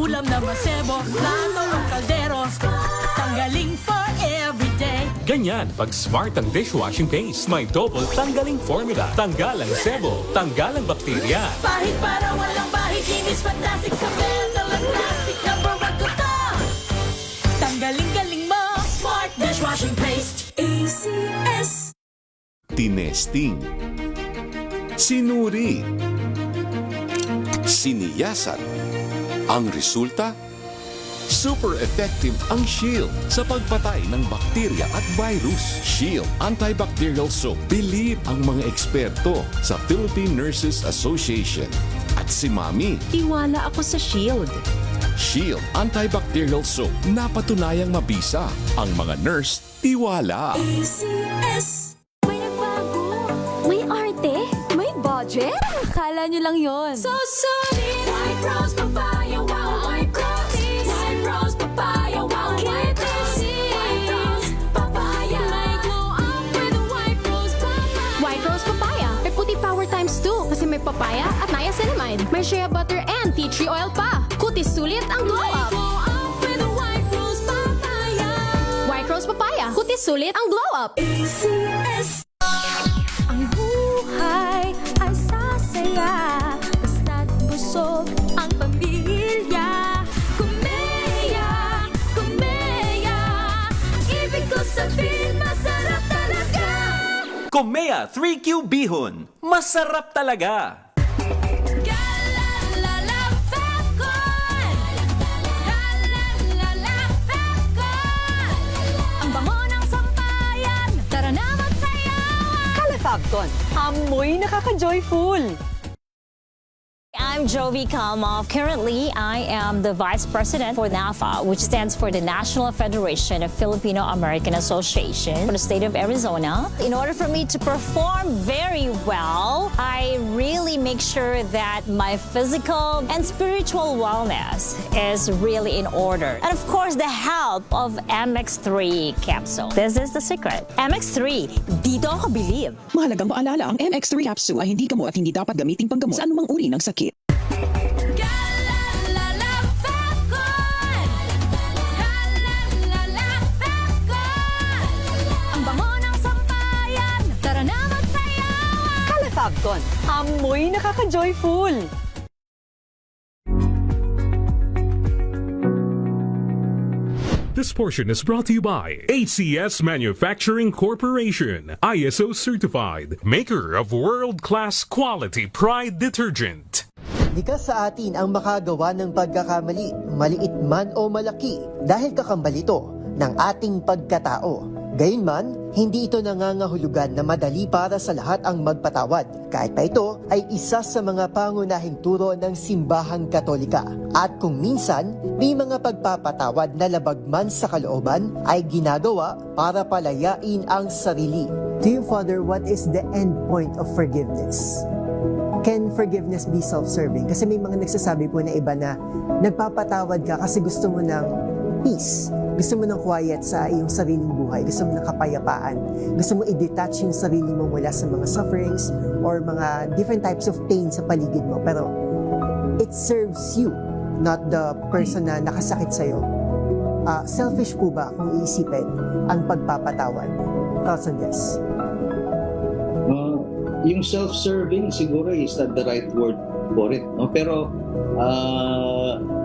ulam na masebo, plato o kaldero, tanggaling for everyday. Ganyan pag smart ang dishwashing paste. May double tanggaling formula. Tanggal ang sebo, tanggal ang bakterya. Pahit para walang bahid, linis fantastic sa metal at plastic na bago to. Tanggaling-galing mo, smart dishwashing paste. ACS. Tinesting, sinuri, siniyasan. Ang resulta? Super effective ang Shield sa pagpatay ng bakterya at virus. Shield Antibacterial Soap. Believe ang mga eksperto sa Philippine Nurses Association. At si Mami, Tiwala ako sa Shield. Shield Antibacterial Soap. Napatunayang mabisa. Ang mga nurse, tiwala. ACS. May nagbago. May arte. May budget. Akala nyo lang yon. So solid. White rose papaya, wow, white rose. White rose papaya, wow, white rose. White rose papaya. May glow up with white rose papaya. White rose papaya. May puti power times 2 kasi may papaya at niacinamide. May shea butter and tea tree oil pa. Kutis sulit ang glow May up. glow up with white rose papaya. White rose papaya. Kutis sulit ang glow up. ACS. Ang buhay ay sasaya basta't busog ang pamilya. Kumeya, kumeya. Ibig ko sabihin masarap talaga. Komea 3Q Bihon. Masarap talaga! Galalala Falcon. Galalala Falcon. Ang bango ng sampayan. Tara na magsayawan. Calefacton, amoy nakaka-joyful. I'm Jovi Kalmov. Currently, I am the Vice President for NAFA, which stands for the National Federation of Filipino American Association for the state of Arizona. In order for me to perform very well, I really make sure that my physical and spiritual wellness is really in order. And of course, the help of MX3 capsule. This is the secret. MX3, dito ako believe. Mahalagang paalala, ang MX3 capsule ay hindi gamot at hindi dapat gamitin panggamot sa anumang uri ng sakit. Galalala Falcon. Galalala Falcon. Ang bango ng sampayan. Tara na magsayawan. Calefacton, amoy nakaka-joyful. This portion is brought to you by ACS Manufacturing Corporation, ISO certified, maker of world-class quality Pride detergent. Likas sa atin ang makagawa ng pagkakamali, maliit man o malaki, dahil kakambal ito ng ating pagkatao. Gayunman, hindi ito nangangahulugan na madali para sa lahat ang magpatawad, kahit pa ito ay isa sa mga pangunahing turo ng simbahang Katolika. At kung minsan, may mga pagpapatawad na labag man sa kalooban ay ginagawa para palayain ang sarili. To you, Father, what is the end point of forgiveness? Can forgiveness be self-serving? Kasi may mga nagsasabi po na iba na nagpapatawad ka kasi gusto mo ng peace, gusto mo ng quiet sa iyong sariling buhay, gusto mo ng kapayapaan, gusto mo i-detach yung sarili mo mula sa mga sufferings or mga different types of pain sa paligid mo. Pero it serves you, not the person na nakasakit sa'yo. Selfish po ba kung iisipin ang pagpapatawad? Thoughts on this? Yung self-serving siguro is not the right word for it, no? Pero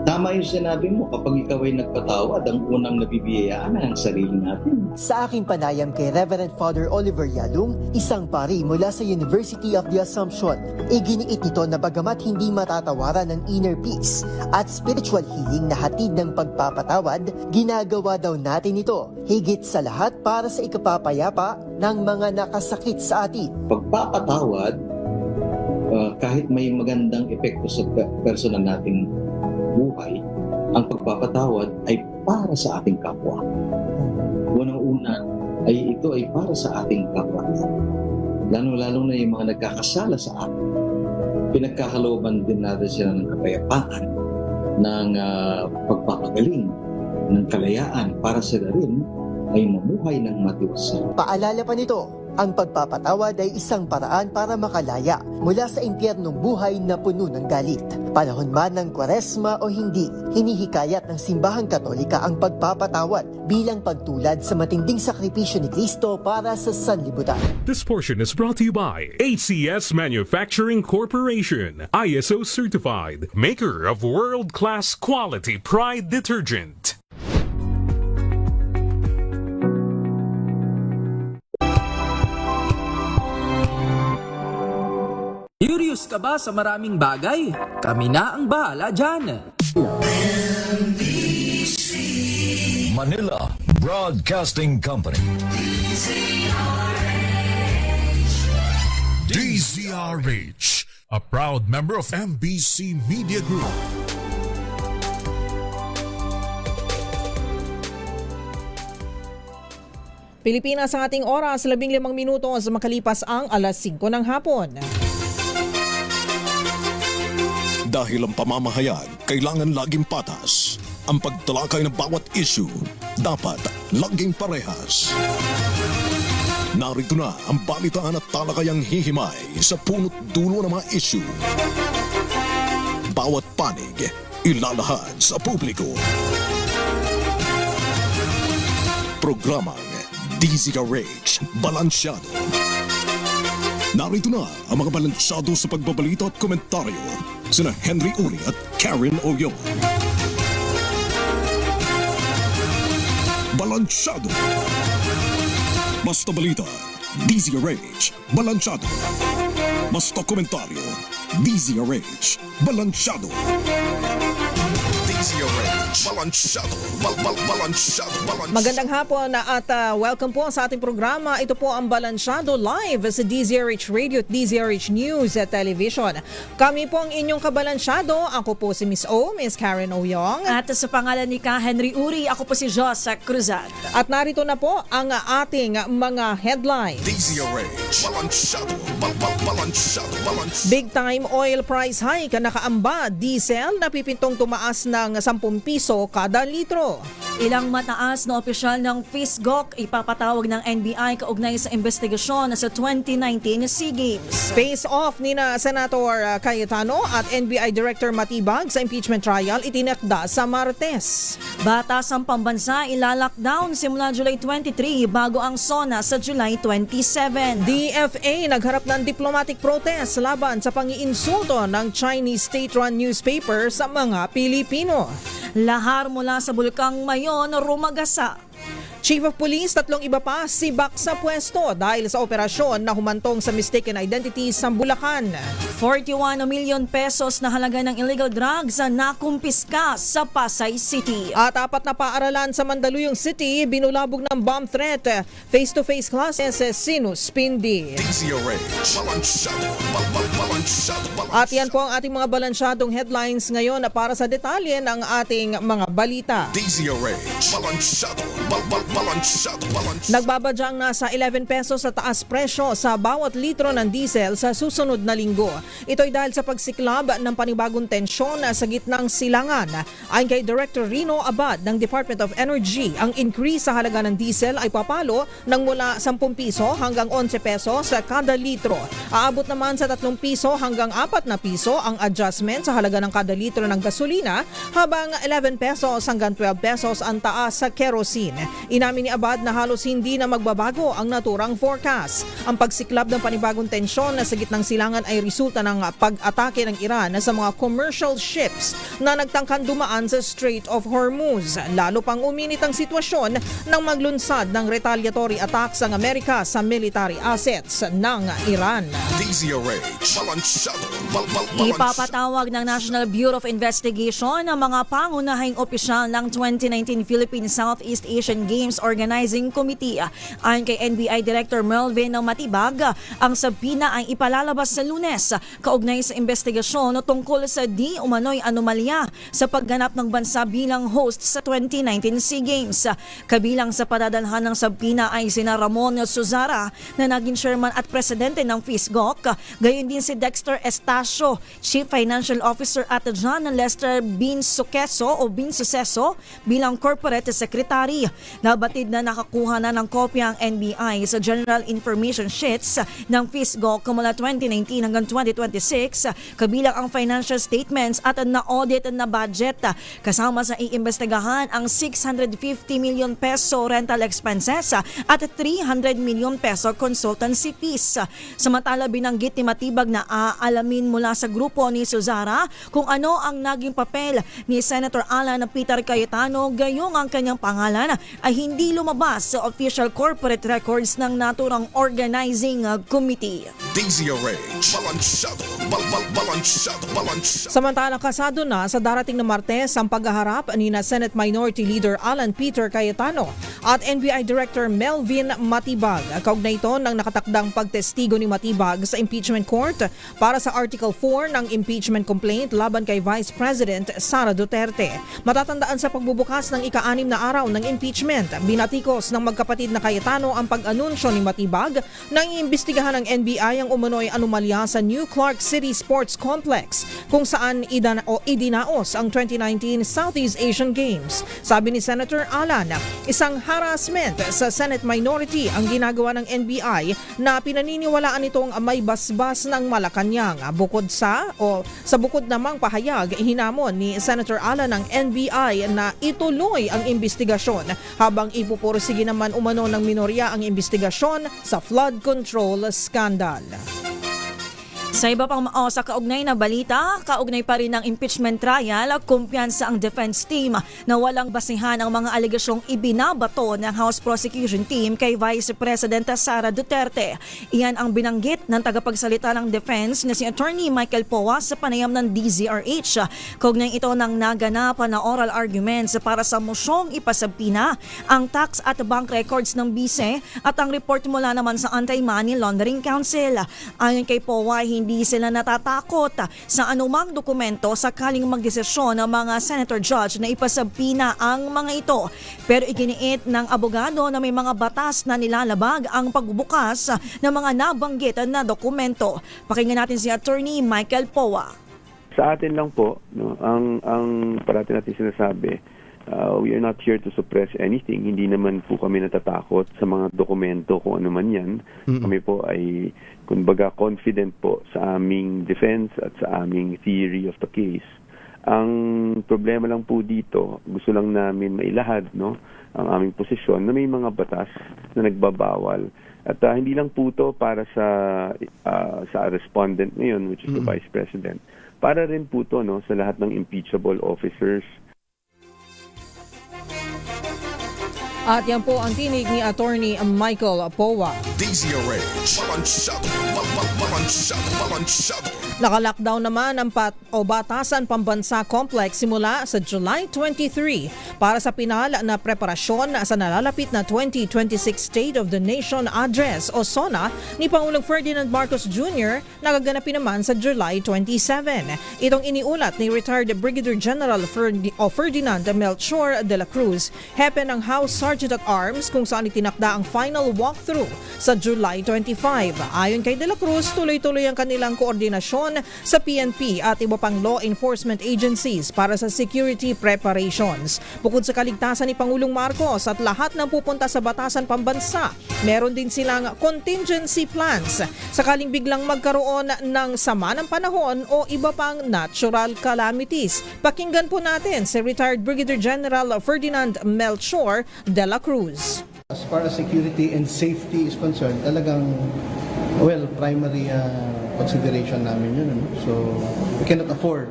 tama yung sinabi mo, kapag ikaw ay nagpatawad, ang unang nabibiyayaan ay ang sarili natin. Sa aking panayam kay Reverend Father Oliver Yalung, isang pari mula sa University of the Assumption, iginiit nito na bagamat hindi matatawaran ng inner peace at spiritual healing na hatid ng pagpapatawad, ginagawa daw natin ito higit sa lahat para sa ikapapayapa ng mga nakasakit sa atin. Pagpapatawad, kahit may magandang epekto sa personal nating buhay, ang pagpapatawad ay para sa ating kapwa. Unang-una ay ito ay para sa ating kapwa. Lalo-lalo na yung mga nagkakasala sa atin. Pinagkakalooban din natin sila ng kapayapaan, ng pagpapagaling, ng kalayaan para sila rin ay mamuhay ng matiwasay. Paalala pa nito, Ang pagpapatawad ay isang paraan para makalaya mula sa impyernong buhay na puno ng galit. Panahon man ng Kwaresma o hindi, hinihikayat ng Simbahang Katolika ang pagpapatawad bilang pagtulad sa matinding sakripisyo ni Kristo para sa sanlibutan. This portion is brought to you by ACS Manufacturing Corporation, ISO certified, maker of world-class quality Pride detergent. Curious ka ba sa maraming bagay? Kami na ang bahala dyan. Manila Broadcasting Company. DZRH, a proud member of MBC Media Group. Pilipinas ang ating oras, 15 minuto sa makalipas ang alas 5 ng hapon. Dahil ang pamamahayag kailangan laging patas. Ang pagtalakay ng bawat issue dapat laging parehas. Narito na ang balitaan at talakayang hihimay sa punot dulo ng mga issue. Bawat panig ilalahad sa publiko. Programang DZRH Balansyado. Narito na ang mga balansyado sa pagbabalita at komentaryo sina Henry Uri at Karen Oyong. Balansyado. Basta balita, DZRH Balansyado. Basta komentaryo, DZRH Balansyado. DZRH Balansyado. Balansyado. Magandang hapon at welcome po sa ating programa. Ito po ang Balansyado live sa DZRH Radio at DZRH News at Television. Kami po ang inyong kabalansyado. Ako po si Miss O, Miss Karen Oyong. At sa pangalan ni Ka Henry Uri, ako po si Josa Cruzat. At narito na po ang ating mga headlines. DZRH Balansyado. Balansyado. Big time oil price hike nakaamba. Diesel napipintong tumaas ng 10 piso kada litro. Ilang mataas na opisyal ng FISGOC ipapatawag ng NBI kaugnay sa investigasyon sa 2019 SEA Games. Face off ni na Senator Cayetano at NBI Director Matibag sa impeachment trial itinakda sa Martes. Batas ang pambansa ilalockdown simula July 23 bago ang SONA sa July 27. DFA nagharap ng diplomatic protest laban sa pangiinsulto ng Chinese state-run newspaper sa mga Pilipino. Lahar mula sa Bulkang Mayon rumagasa. Chief of Police, 3 iba pa sibak sa pwesto dahil sa operasyon na humantong sa mistaken identities sa Bulacan. 41 million pesos na halaga ng illegal drugs na nakumpiska sa Pasay City. At 4 na paaralan sa Mandaluyong City binulabog ng bomb threat. Face-to-face classes sinuspindi. At yan po ang ating mga balansyadong headlines ngayon para sa detalye ng ating mga balita. Nagbabadyang nasa 11 pesos sa taas presyo sa bawat litro ng diesel sa susunod na linggo. Ito'y dahil sa pagsiklab ng panibagong tensyon sa gitnang silangan. Ayon kay Director Rino Abad ng Department of Energy, ang increase sa halaga ng diesel ay papalo ng mula 10 piso hanggang 11 pesos kada litro. Aabot naman sa 3 piso hanggang 4 na piso ang adjustment sa halaga ng kada litro ng gasolina, habang 11 pesos hanggang 12 pesos ang taas sa kerosene. Inamin ni Abad na halos hindi na magbabago ang naturang forecast. Ang pagsiklab ng panibagong tensyon sa gitnang silangan ay resulta ng pag-atake ng Iran sa mga commercial ships na nagtangkang dumaan sa Strait of Hormuz. Lalo pang uminit ang sitwasyon nang maglunsad ng retaliatory attacks ang Amerika sa military assets ng Iran. Ipapatawag ng National Bureau of Investigation ang mga pangunahing opisyal ng 2019 Philippine Southeast Asian Games Organizing Committee. Ayon kay NBI Director Melvin Matibag, ang sabina ay ipalalabas sa Lunes kaugnay sa investigasyon tungkol sa di umano'y anomalya sa pagganap ng bansa bilang host sa 2019 SEA Games. Kabilang sa padadalhan ng sabina ay sina Ramon Suzara na naging chairman at presidente ng FISGOC, gayon din si Dexter Estacio, Chief Financial Officer, at John Lester Binsuceso bilang Corporate Secretary. Nabatid na nakakuha na ng kopya ang NBI sa General Information Sheets ng fiscal kumula 2019 hanggang 2026, kabilang ang financial statements at na-audit na budget. Kasama sa iimbestigahan ang 650 million peso rental expenses at 300 million peso consultancy fees. Samantala, binanggit ni Matibag na aalamin mula sa grupo ni Suzara kung ano ang naging papel ni Senator Alan Peter Cayetano, gayong ang kanyang pangalan ay hindi lumabas sa official corporate records ng naturang organizing committee. DZRH, balansyado, balansyado. Samantala, kasado na sa darating na Martes ang paghaharap ni na Senate Minority Leader Alan Peter Cayetano at NBI Director Melvin Matibag. Kaugnay ito ng nakatakdang pagtestigo ni Matibag sa impeachment court para sa Article 4 ng impeachment complaint laban kay Vice President Sara Duterte. Matatandaan sa pagbubukas ng ika-6 na araw ng impeachment, binatikos ng magkapatid na Cayetano ang pag-anunsyo ni Matibag na iimbestigahan ng NBI ang umano'y anomalya sa New Clark City Sports Complex kung saan idinaos ang 2019 Southeast Asian Games. Sabi ni Senator Alan, isang harassment sa Senate minority ang ginagawa ng NBI na pinaniniwalaan itong may basbas ng Malacanang. Sa bukod namang pahayag, hinamon ni Senator Alan ng NBI na ituloy ang investigasyon habang ipupursige naman umano ng minorya ang investigasyon sa flood control scandal. Sa iba pang sa kaugnay na balita, kaugnay pa rin ng impeachment trial, kumpiyansa ang defense team na walang basihan ang mga alegasyong ibinabato ng House Prosecution Team kay Vice President Sara Duterte. Iyan ang binanggit ng tagapagsalita ng defense na si Attorney Michael Powa sa panayam ng DZRH. Kaugnay ito ng naganapan na oral arguments para sa mosyong ipasabina ang tax at bank records ng bise at ang report mula naman sa Anti-Money Laundering Council. Ayon kay Powa, hindi sila natatakot sa anumang dokumento sakaling magdesisyon ng mga senator judge na ipasabina ang mga ito. Pero iginiit ng abogado na may mga batas na nilalabag ang pagbubukas ng mga nabanggit na dokumento. Pakinggan natin si Attorney Michael Powa. Sa atin lang po, no, ang parati natin sinasabi, we are not here to suppress anything. Hindi naman po kami natatakot sa mga dokumento kung ano man yan. Kami po ay, kumbaga, confident po sa aming defense at sa aming theory of the case. Ang problema lang po dito, gusto lang namin mailahad, no, ang aming posisyon na may mga batas na nagbabawal. At hindi lang po ito para sa respondent ngayon, which is the Vice President. Para rin po ito, no, sa lahat ng impeachable officers. At yan po ang tinig ni Attorney Michael Powa. DZRH, balansyado. Naka-lockdown naman ang Batasan Pambansa Complex simula sa July 23 para sa pinal na preparasyon sa nalalapit na 2026 State of the Nation Address o SONA ni Pangulong Ferdinand Marcos Jr. na gaganapin naman sa July 27. Itong iniulat ni retired Brigadier General Ferdinand Melchor de la Cruz, hepe ng House Sergeant at Arms, kung saan itinakda ang final walkthrough sa July 25. Ayon kay de la Cruz, tuloy-tuloy ang kanilang koordinasyon sa PNP at iba pang law enforcement agencies para sa security preparations. Bukod sa kaligtasan ni Pangulong Marcos at lahat ng pupunta sa Batasan Pambansa, meron din silang contingency plans sakaling biglang magkaroon ng sama ng panahon o iba pang natural calamities. Pakinggan po natin si retired Brigadier General Ferdinand Melchor de la Cruz. As far as security and safety is concerned, talagang, primary consideration namin yun. Ano? So, we cannot afford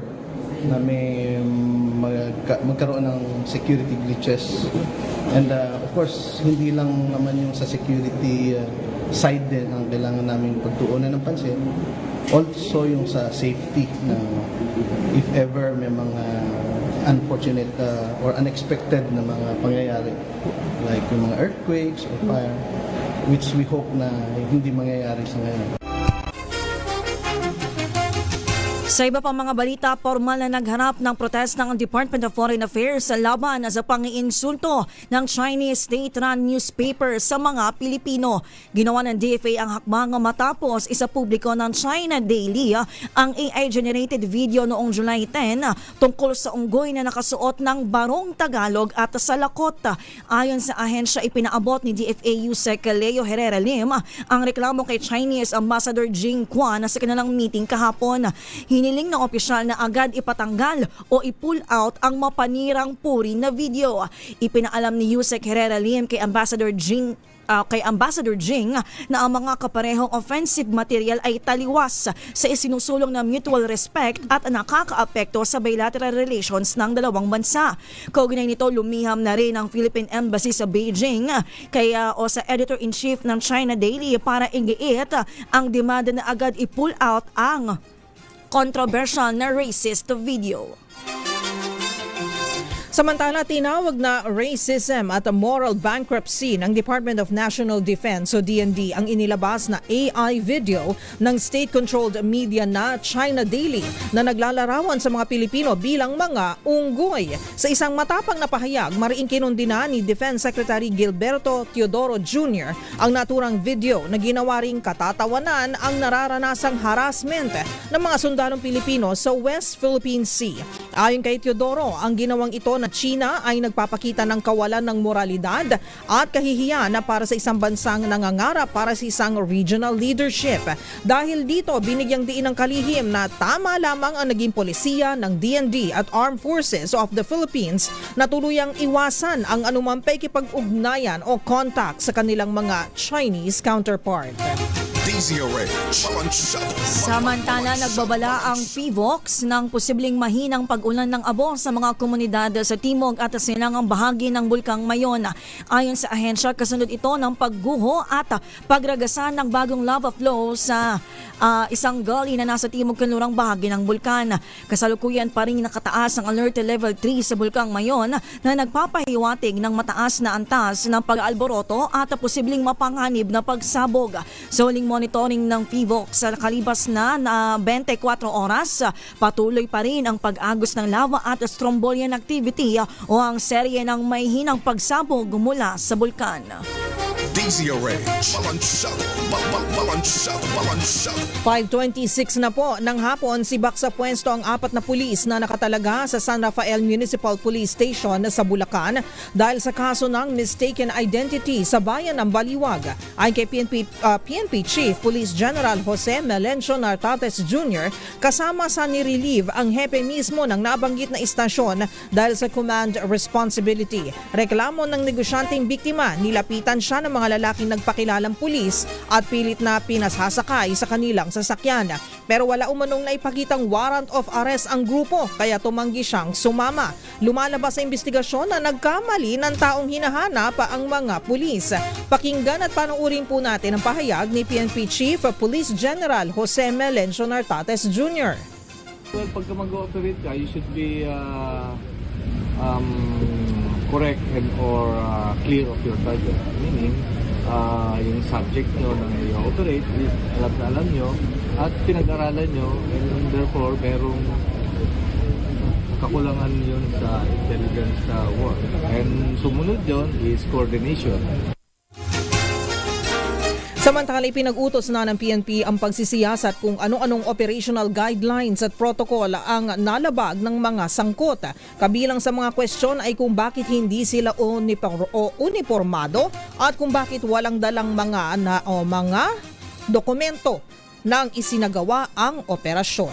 na may magkaroon ng security glitches. And of course, hindi lang naman yung sa security side din ang kailangan namin pagtuunan ng pansin. Also yung sa safety na if ever may mga unfortunate or unexpected na mga pangyayari like yung mga earthquakes or fire, which we hope na hindi mangyayari sa ngayon. Sa iba pang mga balita, formal na nagharap ng protesta ng Department of Foreign Affairs sa laban sa pangiinsulto ng Chinese state-run newspaper sa mga Pilipino. Ginawa ng DFA ang hakbang matapos isa publiko ng China Daily ang AI-generated video noong July 10 tungkol sa unggoy na nakasuot ng barong Tagalog at salakot. Ayon sa ahensya, ipinaabot ni DFA Yusek Leo Herrera Lim ang reklamo kay Chinese Ambassador Jing Quan sa kanilang meeting kahapon. Hiniling ng opisyal na agad ipatanggal o i-pull out ang mapanirang puri na video. Ipinaalam ni Yusek Herrera Lim kay Ambassador Jing na ang mga kaparehong offensive material ay taliwas sa isinusulong na mutual respect at nakakaapekto sa bilateral relations ng dalawang bansa. Kaugnay nito, lumiham na rin ang Philippine Embassy sa Beijing sa Editor-in-Chief ng China Daily para igiit ang demanda na agad i-pull out ang controversial na racist video. Samantala, tinawag na racism at moral bankruptcy ng Department of National Defense o DND ang inilabas na AI video ng state-controlled media na China Daily na naglalarawan sa mga Pilipino bilang mga unggoy. Sa isang matapang na pahayag, mariing kinundina ni Defense Secretary Gilberto Teodoro Jr. ang naturang video na ginawa ring katatawanan ang nararanasang harassment ng mga sundalong Pilipino sa West Philippine Sea. Ayon kay Teodoro, ang ginawang ito na China ay nagpapakita ng kawalan ng moralidad at kahihiyan na para sa isang bansang nangangarap para sa isang regional leadership. Dahil dito, binigyang diin ng kalihim na tama lamang ang naging polisiya ng DND at Armed Forces of the Philippines na tuluyang iwasan ang anumang pakikipag-ugnayan o contact sa kanilang mga Chinese counterpart. Samantala, nagbabala ang PHIVOLCS ng posibleng mahinang pag-ulan ng abo sa mga komunidad sa timog at silangang bahagi ng Bulkang Mayon. Ayon sa ahensya, kasunod ito ng pagguho at pagragasan ng bagong lava flow sa isang gully na nasa timog-kanlurang bahagi ng bulkan. Kasalukuyan pa rin nakataas ang alert level 3 sa Bulkang Mayon na nagpapahiwatig ng mataas na antas ng pag-alboroto at posibleng mapanganib na pagsabog. Sa huling monitoring ng PHIVOLCS sa kalibas na 24 oras, patuloy pa rin ang pag-agos ng lava at strombolian activity o ang serye ng may hinang pagsabog mula sa bulkan. 5:26 na po ng hapon, sibak sa pwesto ang 4 na pulis na nakatalaga sa San Rafael Municipal Police Station sa Bulacan dahil sa kaso ng mistaken identity sa bayan ng Baliwag. Ayon kay PNP Chief Police General Jose Melencio Nartates Jr., kasama sa nirelieve ang hepe mismo ng nabanggit na istasyon dahil sa command responsibility. Reklamo ng negosyanteng biktima, nilapitan siya ng mga lalaking nagpakilalang pulis at pilit na pinasasakay sa kanilang sasakyan. Pero wala umanong naipakitang warrant of arrest ang grupo kaya tumanggi siyang sumama. Lumalabas sa investigasyon na nagkamali ng taong hinahanap ang mga pulis. Pakinggan at panuurin po natin ang pahayag ni PNP Chief Police General Jose Melencio Nartates Jr. Well, pagka mag-ooperate ka, you should be correct and or clear of your target. Meaning, yung subject nyo na i-operate, alam na alam nyo, at pinag-aralan nyo, and therefore, merong kakulangan yun sa intelligence work. And sumunod yun is coordination. Samantala, ipinag-utos na ng PNP ang pagsisiyasat kung ano-anong operational guidelines at protocol ang nalabag ng mga sangkot. Kabilang sa mga kwestiyon ay kung bakit hindi sila uniformado at kung bakit walang dalang mga dokumento nang isinagawa ang operasyon.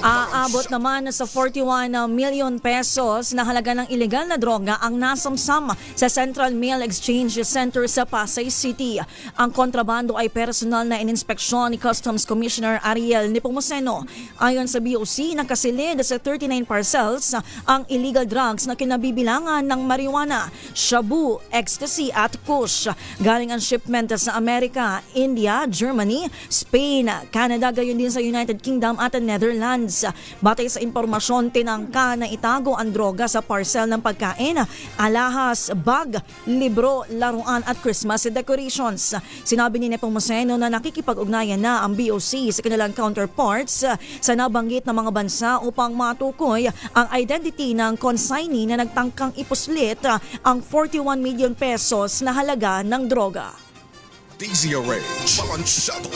Aabot naman sa 41 million pesos na halaga ng ilegal na droga ang nasamsam sa Central Mail Exchange Center sa Pasay City. Ang kontrabando ay personal na ininspeksyon ni Customs Commissioner Ariel Nepomuceno. Ayon sa BOC, nakasilid sa 39 parcels ang illegal drugs na kinabibilangan ng marijuana, shabu, ecstasy at kush. Galing ang shipment sa Amerika, India, Germany, Spain, Canada, gayon din sa United Kingdom at Netherlands. Batay sa impormasyon, tinangka na itago ang droga sa parcel ng pagkain, alahas, bag, libro, laruan at Christmas decorations. Sinabi ni Nepomuceno na nakikipag-ugnayan na ang BOC sa kanilang counterparts sa nabanggit na mga bansa upang matukoy ang identity ng consignee na nagtangkang ipuslit ang 41 million pesos na halaga ng droga. DZRH, balansyado.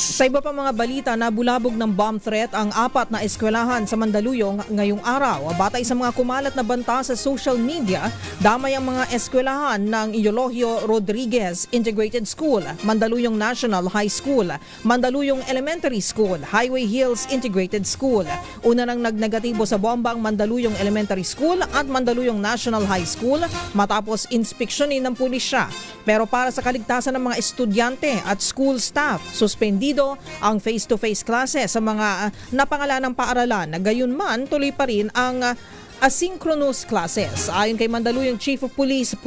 Sa iba pa mga balita, nabulabog ng bomb threat ang 4 na eskwelahan sa Mandaluyong ngayong araw. Batay sa mga kumalat na banta sa social media, damay ang mga eskwelahan ng Eulogio Rodriguez Integrated School, Mandaluyong National High School, Mandaluyong Elementary School, Highway Hills Integrated School. Una nang nagnegatibo sa bomba ang Mandaluyong Elementary School at Mandaluyong National High School matapos inspeksyonin ng pulisya. Pero para sa kaligtasan ng mga estudyante at school staff, suspendido ang face-to-face classes sa mga napangalanang paaralan. Gayunman, tuloy pa rin ang asynchronous classes. Ayon kay Mandaluyong Chief of Police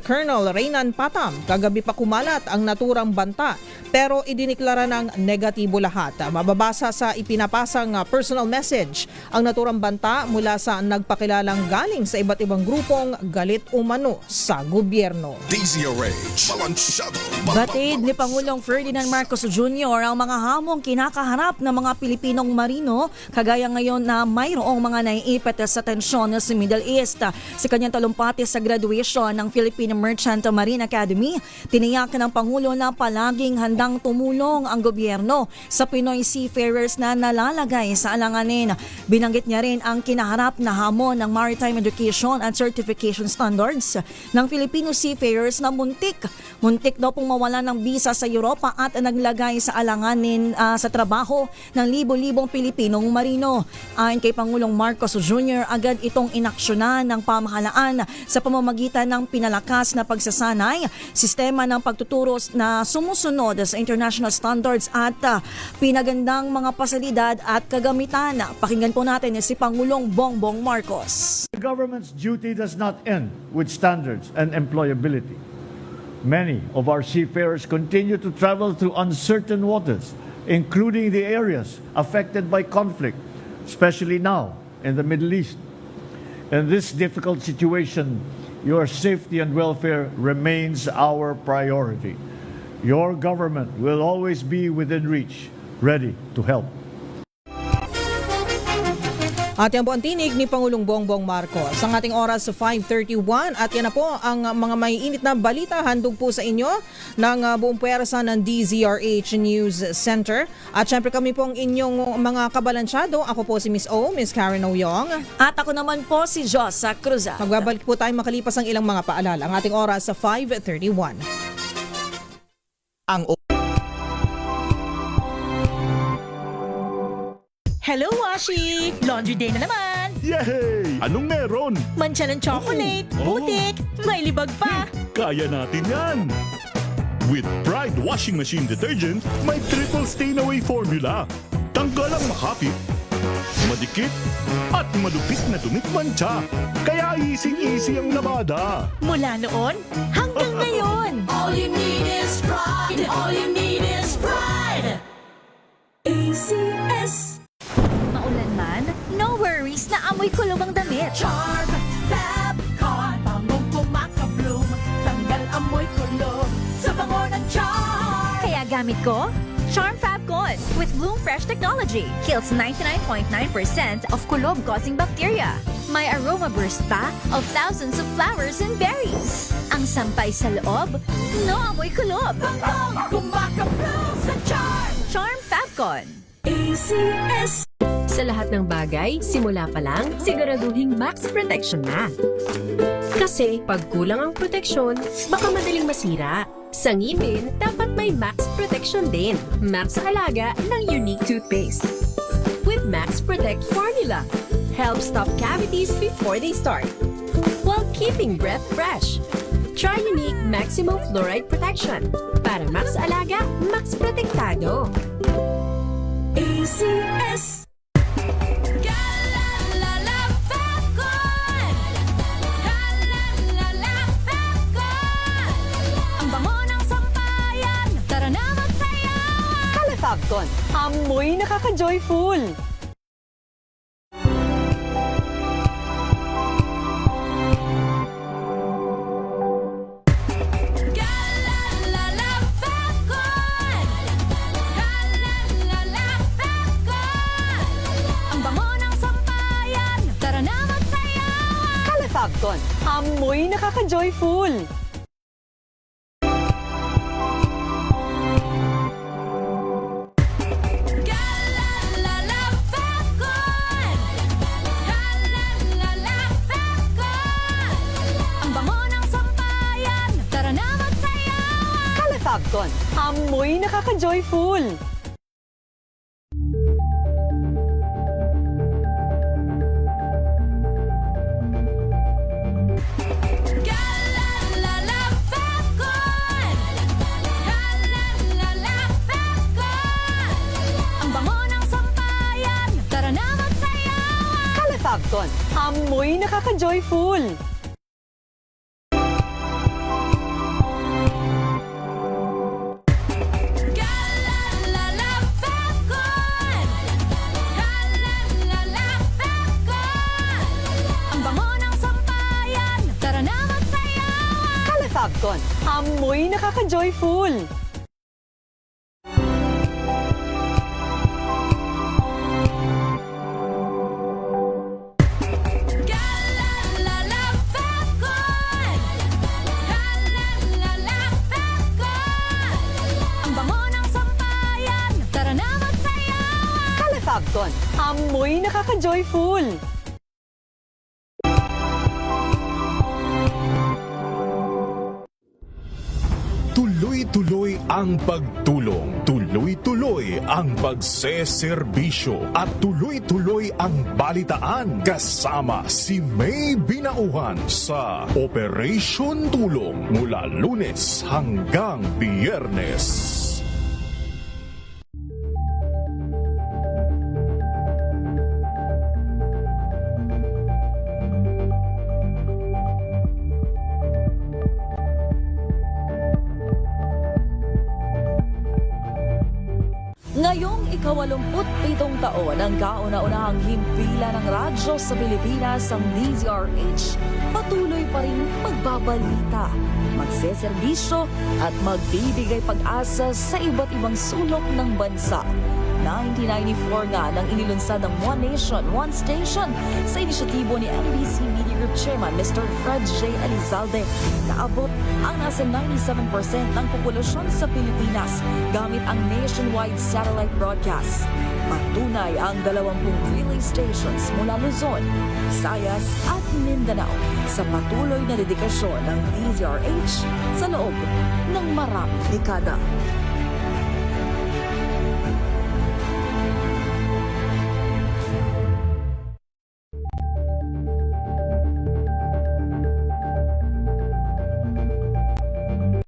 Colonel Reynan Patam, kagabi pa kumalat ang naturang banta pero idiniklara ng negatibo lahat. Mababasa sa ipinapasang personal message ang naturang banta mula sa nagpakilalang galing sa iba't ibang grupong galit umano sa gobyerno. DZRH, balansyado. Batid ni Pangulong Ferdinand Marcos Jr. ang mga hamong kinakaharap ng mga Pilipinong marino, kagaya ngayon na mayroong mga naiipit sa tensyon sa Middle East. Sa kanyang talumpati sa graduation ng Philippine Merchant Marine Academy, tiniyak ng Pangulo na palaging handang tumulong ang gobyerno sa Pinoy seafarers na nalalagay sa alanganin. Binanggit niya rin ang kinaharap na hamon ng maritime education and certification standards ng Filipino seafarers na muntik daw pong mawala ng bisa sa Europa at naglagay sa alanganin sa trabaho ng libo-libong Pilipinong marino. Ayon kay Pangulong Marcos Jr., agad itong inaksyonan ng pamahalaan sa pamamagitan ng pinalakas na pagsasanay, sistema ng pagtuturo na sumusunod sa international standards at pinagandang mga pasilidad at kagamitan. Pakinggan po natin si Pangulong Bongbong Marcos. The government's duty does not end with standards and employability. Many of our seafarers continue to travel through uncertain waters, including the areas affected by conflict, especially now in the Middle East. In this difficult situation, your safety and welfare remains our priority. Your government will always be within reach, ready to help. At yan po ang tinig ni Pangulong Bongbong Marcos. Ang ating oras sa 5:31 at yan na po ang mga may init na balita handog po sa inyo ng buong puwersa ng DZRH News Center. At syempre kami po ang inyong mga kabalansyado. Ako po si Miss O, Miss Karen Oyong. At ako naman po si Josa Cruzat. Magbabalik po tayo makalipas ang ilang mga paalala. Ang ating oras sa 5:31. Hello, Washi! Laundry day na naman! Yay! Anong meron? Mancha ng chocolate, putik, may libag pa! Kaya natin yan! With Pride Washing Machine Detergent, may triple stain-away formula. Tanggal ang makapit, madikit, at malupit na dumit mancha. Kaya easy-easy ang labada. Mula noon hanggang ngayon! All you need is pride! All you need is pride! ACS. Maulan man, no worries na amoy kulong ang damit. Charm Fabcon, bangong kumakabloom, tanggal amoy kulong sa bango ng Charm. Kaya gamit ko, Charm Fabcon with Bloom Fresh technology. Kills 99.9% of kulob-causing bacteria. May aroma burst pa of thousands of flowers and berries. Ang sampay sa loob, no amoy kulob. Bangong kumakabloom sa Charm. Charm Fabcon. ACS. Sa lahat ng bagay, simula pa lang, siguraduhing max protection na. Kasi pag kulang ang proteksyon, baka madaling masira. Sa ngipin, dapat may max protection din. Max sa halaga ng Unique Toothpaste. With Max Protect Formula, help stop cavities before they start, while keeping breath fresh. Try Unique Maximum Fluoride Protection para max alaga, max protektado. ACS. Ang bango ng sampay Amoy nakaka-joyful. Ang bango ng sampayan, tara na magsayawan. Calafabcon, amoy nakaka-joyful. Ang bango ng sampayan, tara na magsayawan. Calafabcon, amoy nakaka-joyful. Ang bango ng sampayan, tara na magsayawan. Calafabcon, amoy nakaka-joyful. Ang bango ng sampayan, tara na magsayawan. Calafabcon, amoy nakaka-joyful. Ang bango ng sampayan, tara na magsayawan. Calafabcon, amoy nakaka-joyful. Tuloy-tuloy ang pagtulong, tuloy-tuloy ang pagseserbisyo at tuloy-tuloy ang balitaan kasama si May Binauhan sa Operation Tulong mula Lunes hanggang Biyernes. Ngayong ika-87 taon ang kauna-unahang himpilan ng radyo sa Pilipinas ang DZRH, patuloy pa rin magbabalita, magseserbisyo at magbibigay pag-asa sa iba't ibang sulok ng bansa. 1994 nga nang inilunsad ang One Nation, One Station sa inisyatibo ni NBC Media Group Chairman Mr. Fred J. Elizalde. Naabot ang nasa 97% ng populasyon sa Pilipinas gamit ang nationwide satellite broadcast. Patunay ang 20 relay stations mula Luzon, Visayas at Mindanao sa patuloy na dedikasyon ng DZRH sa loob ng maraming dekada.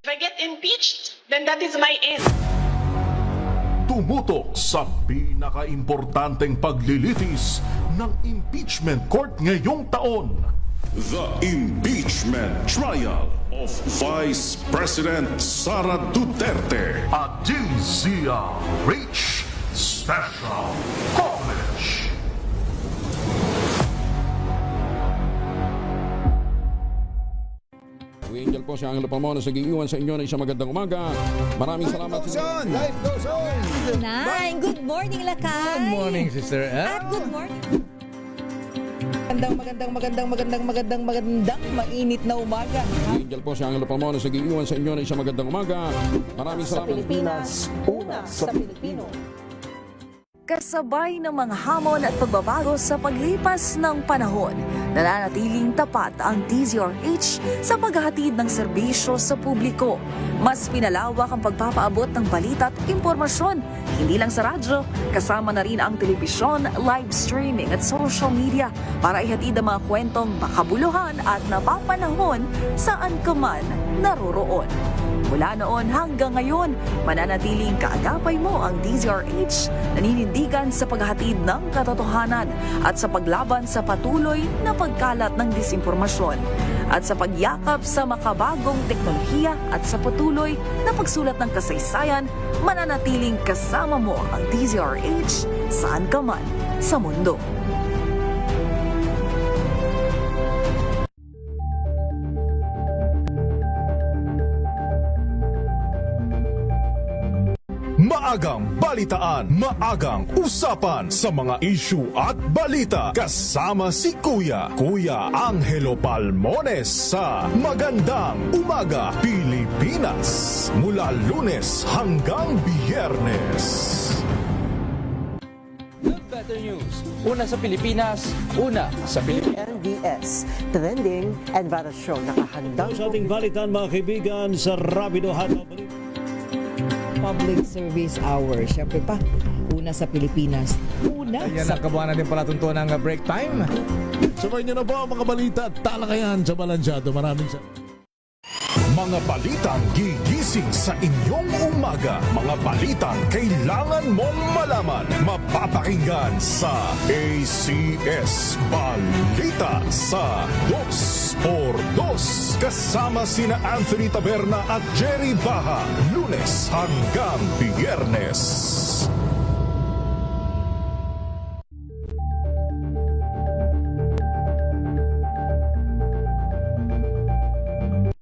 If I get impeached, then that is my end. Tumutok sa pinaka-importanteng paglilitis ng impeachment court ngayong taon. The Impeachment Trial of Vice President Sara Duterte. A DZRH Special Coverage. Angel po si Angelo Palmona sa giiwan sa inyo na isang magandang umaga. Maraming salamat. Life goes on! Good morning, Lakay! Good morning, sister. At good morning. Magandang mainit na umaga. Angel po si Angelo Palmona sa giiwan sa inyo na isang magandang umaga. Maraming Sa salamat. Pilipinas, una sa Pilipino. Kasabay ng mga hamon at pagbabago sa paglipas ng panahon, nananatiling tapat ang DZRH sa paghahatid ng serbisyo sa publiko. Mas pinalawak ang pagpapaabot ng balita at impormasyon, hindi lang sa radyo, kasama na rin ang telebisyon, live streaming at social media para ihatid ang mga kwentong makabuluhan at napapanahon saan ka man naroroon. Mula noon hanggang ngayon, mananatiling kaagapay mo ang DZRH, naninindigan sa paghahatid ng katotohanan at sa paglaban sa patuloy na pagkalat ng disinformasyon at sa pagyakap sa makabagong teknolohiya at sa patuloy na pagsulat ng kasaysayan, mananatiling kasama mo ang DZRH saan ka man sa mundo. Maagang balitaan, maagang usapan sa mga issue at balita. Kasama si Kuya Angelo Palmones sa Magandang Umaga Pilipinas. Mula Lunes hanggang Biyernes. Better news. Una sa Pilipinas, una sa Pilipinas. NBS, Trending and Viral Show. Nakahandang sa ating balitan mga kaibigan sa Rapido Hataw. Public Service Hour. Siyempre pa, una sa Pilipinas. Una Ayan sa... ang kabuhanan din pala tuntunan ng break time. Sabay niyo na po ang mga balita at talakayan sa Balansyado. Maraming Mga balitang gigising sa inyong umaga. Mga balitang kailangan mong malaman. Mapapakinggan sa ACS Balita sa 2x2. Kasama sina Anthony Taberna at Jerry Baha. Lunes hanggang Biyernes.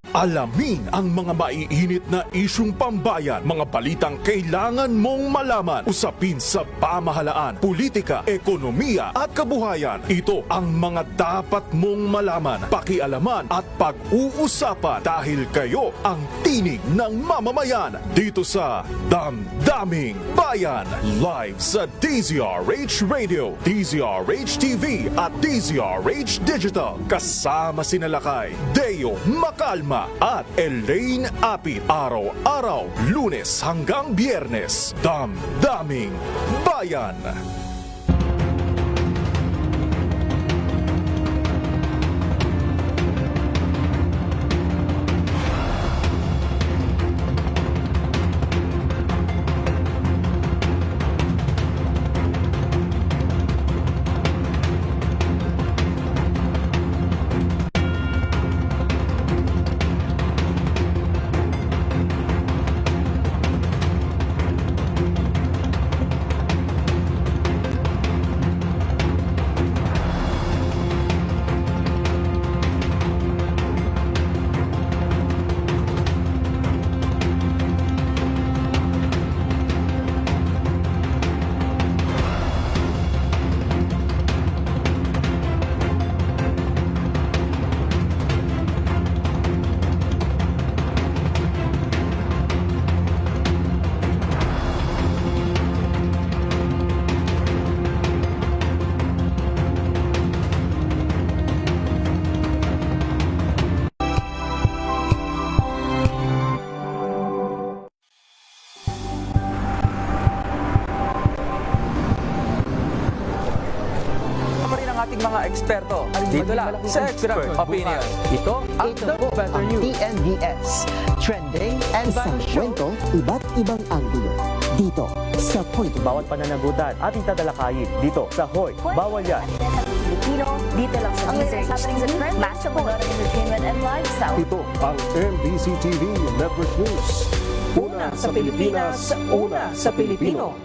Alamin ang mga maiinit na isyung pambayan, mga balitang kailangan mong malaman, usapin sa pamahalaan, politika, ekonomiya at kabuhayan. Ito ang mga dapat mong malaman, pakialaman at pag-uusapan dahil kayo ang tinig ng mamamayan dito sa Damdaming Bayan. Live sa DZRH Radio, DZRH TV at DZRH Digital. Kasama sinalakay Deo Macalma at Elaine Apit. Araw-araw, Lunes hanggang Biyernes. Damdaming Bayan. Mga eksperto dito lang sa Expert Opinion. Ito ang The Better News. TNVS, Trending and Viral Show. Kwento, iba't ibang anggulo. Dito sa Point. Bawat pananagutan ating tatalakayin dito sa Hoy. Bawal yan. Filipino, dito lang sa DZRH. Massive entertainment and lifestyle. Ito ang MBC TV Network News. Una sa Pilipinas, una sa Pilipino.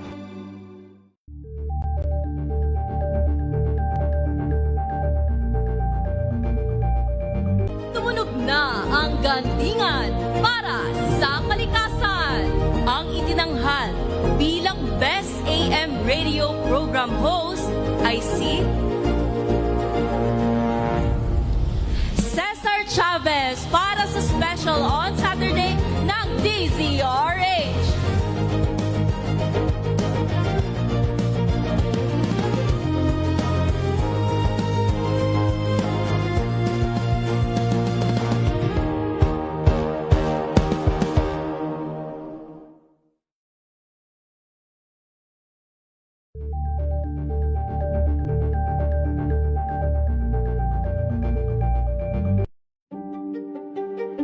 Tumunog na ang gandingan para sa kalikasan. Ang itinanghal bilang Best AM Radio Program Host ay si Cesar Chavez para sa special on Saturday ng DZRH.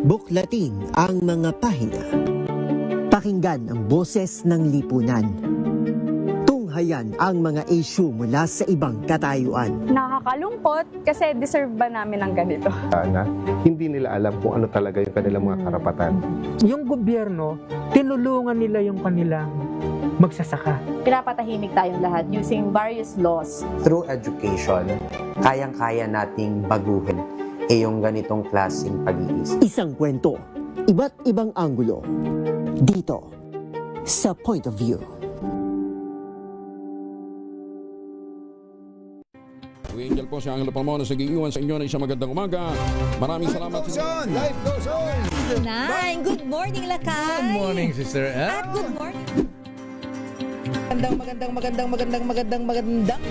Buklatin ang mga pahina. Pakinggan ang boses ng lipunan. Tunghayan ang mga issue mula sa ibang katayuan. Nakakalungkot kasi deserve ba namin ng ganito? Na hindi nila alam kung ano talaga yung kanilang mga karapatan. Yung gobyerno, tinulungan nila yung kanilang magsasaka. Pinapatahimik tayong lahat using various laws. Through education, kayang-kaya nating baguhin yung ganitong klaseng pag-iisip. Isang kwento, iba't ibang anggulo. Dito, sa Point of View. Angel po si Angelo Palmona sa giiwan sa inyo na isang magandang umaga. Maraming salamat. Life goes on! Nine, good morning, Lakay! Good morning, Sister Ann. At good morning. Magandang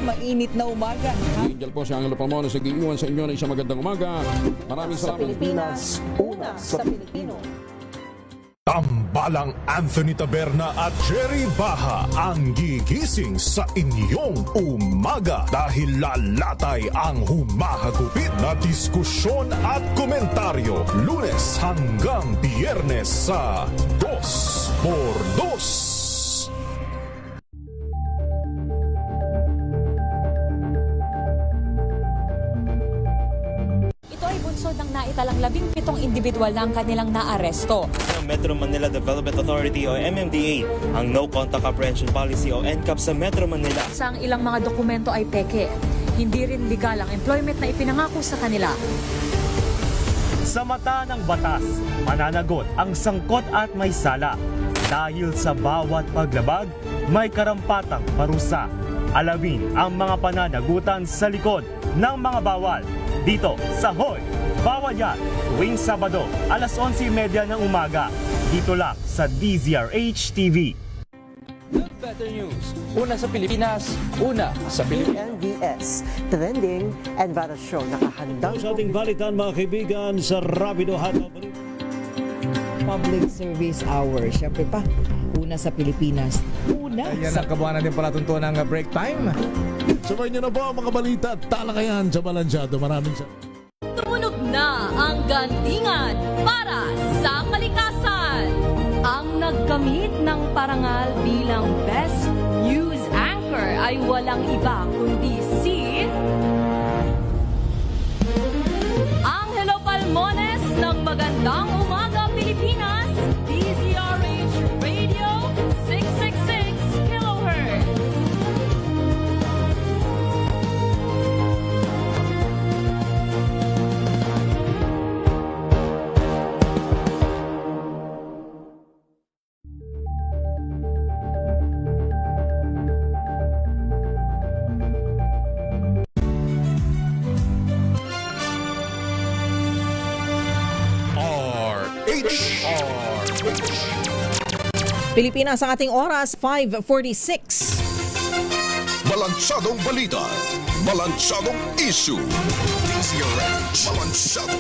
mainit na umaga. Angel po si Angelo Palmona sa giiwan sa inyo na isang magandang umaga. Maraming salamat. Pilipinas, una sa Pilipino. Tambalang Anthony Taberna at Jerry Baha ang gigising sa inyong umaga dahil lalatay ang humahagupit na diskusyon at komentaryo Lunes hanggang Biyernes sa 2x2. Ng naitalang 17 individual na ang kanilang naaresto. Metro Manila Development Authority o MMDA ang No Contact Apprehension Policy o NCAP sa Metro Manila. Sa ang ilang mga dokumento ay peke. Hindi rin legal ang employment na ipinangako sa kanila. Sa mata ng batas, mananagot ang sangkot at may sala. Dahil sa bawat paglabag, may karampatang parusa. Alamin ang mga pananagutan sa likod ng mga bawal. Dito sa Hoy! Bawal yan, tuwing Sabado, alas 11:30 ng umaga. Dito lang sa DZRH TV. Good Better News. Una sa Pilipinas, una sa Pilipinas. NBS, Trending and Viral Show. Nakahandang sa ating balitan mga kaibigan sa Rapido Hataw. Public Service Hour. Siyempre pa, una sa Pilipinas. Una Ayan ang kabuhanan din pala tuntunan ng break time. Sabay niyo na po ang mga balita at talakayan sa Balansyado. Maraming salamat. Tumunog na ang gandingan para sa kalikasan. Ang nagkamit ng parangal bilang Best News Anchor ay walang iba kundi si Angelo Palmones ng Magandang Umaga Pilipinas, DZRH Radio 666 kHz. Pilipinas ang ating oras, 5:46. Balansyadong balita. Balansyadong issue. DZRH. Balansyado.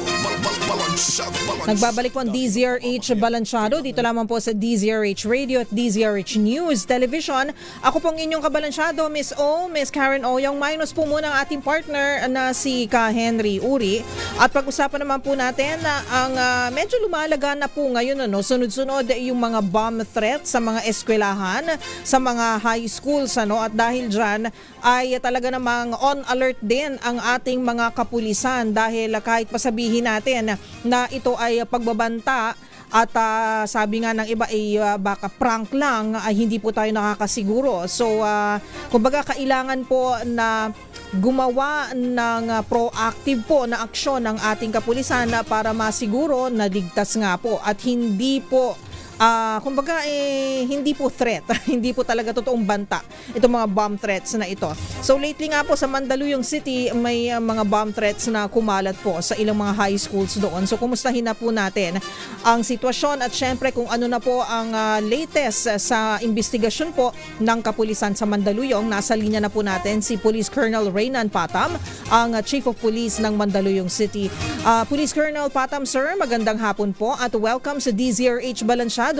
Nagbabalik po ang DZRH Balansyado. Dito lamang po sa DZRH Radio at DZRH News Television. Ako pong inyong kabalansyado, Miss O, Miss Karen O. Yung minus po muna ang ating partner na si Ka Henry Uri. At pag-usapan naman po natin na ang medyo lumalaga na po ngayon, sunod-sunod yung mga bomb threat sa mga eskwelahan, sa mga high schools. At dahil dyan ay talaga namang on alert din ang ating mga kapulisan dahil kahit pasabihin natin na ito ay pagbabanta at sabi nga ng iba ay baka prank lang, ay hindi po tayo nakakasiguro. So kumbaga kailangan po na gumawa ng proactive po na aksyon ng ating kapulisan para masiguro na ligtas nga po at hindi po kumbaga hindi po threat, hindi po talaga totoong banta itong mga bomb threats na ito. So lately nga po sa Mandaluyong City may mga bomb threats na kumalat po sa ilang mga high schools doon. So kumustahin na po natin ang sitwasyon at syempre kung ano na po ang latest sa investigasyon po ng kapulisan sa Mandaluyong. Nasa linya na po natin si Police Colonel Reynan Patam, ang Chief of Police ng Mandaluyong City. Police Colonel Patam, sir, magandang hapon po at welcome sa DZRH Balansyado.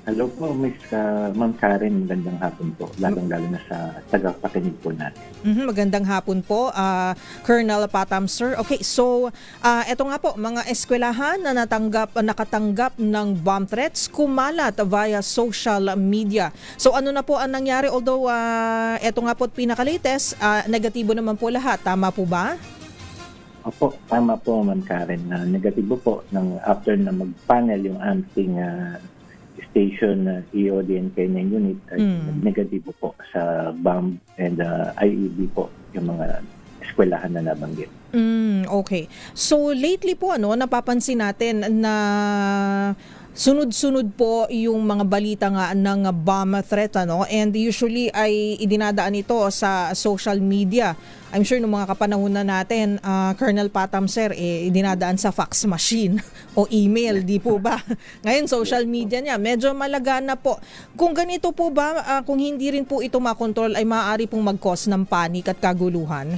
Hello po, Ma'am Karen. Magandang hapon po. Lalo na sa tagapakinig po natin. Magandang hapon po, Colonel Patam, sir. Okay, so eto nga po, mga eskwelahan na nakatanggap ng bomb threats kumalat via social media. So ano na po ang nangyari? Although eto nga po pinaka-latest, negatibo naman po lahat. Tama po ba? Opo, tama po, Ma'am Karen. Negatibo po after na mag-panel yung ating station EOD and K9 unit ay negatibo po sa bomb and IED po yung mga eskwelahan na nabanggit. Okay. So lately po napapansin natin na sunod-sunod po yung mga balita nga ng bomb threat and usually ay idinadaan ito sa social media. I'm sure nung mga kapanahon na natin, Colonel Patam, sir, idinadaan sa fax machine o email, di po ba? Ngayon, social media niya, medyo malagana po. Kung ganito po ba, kung hindi rin po ito makontrol, ay maaari pong mag-cause ng panic at kaguluhan?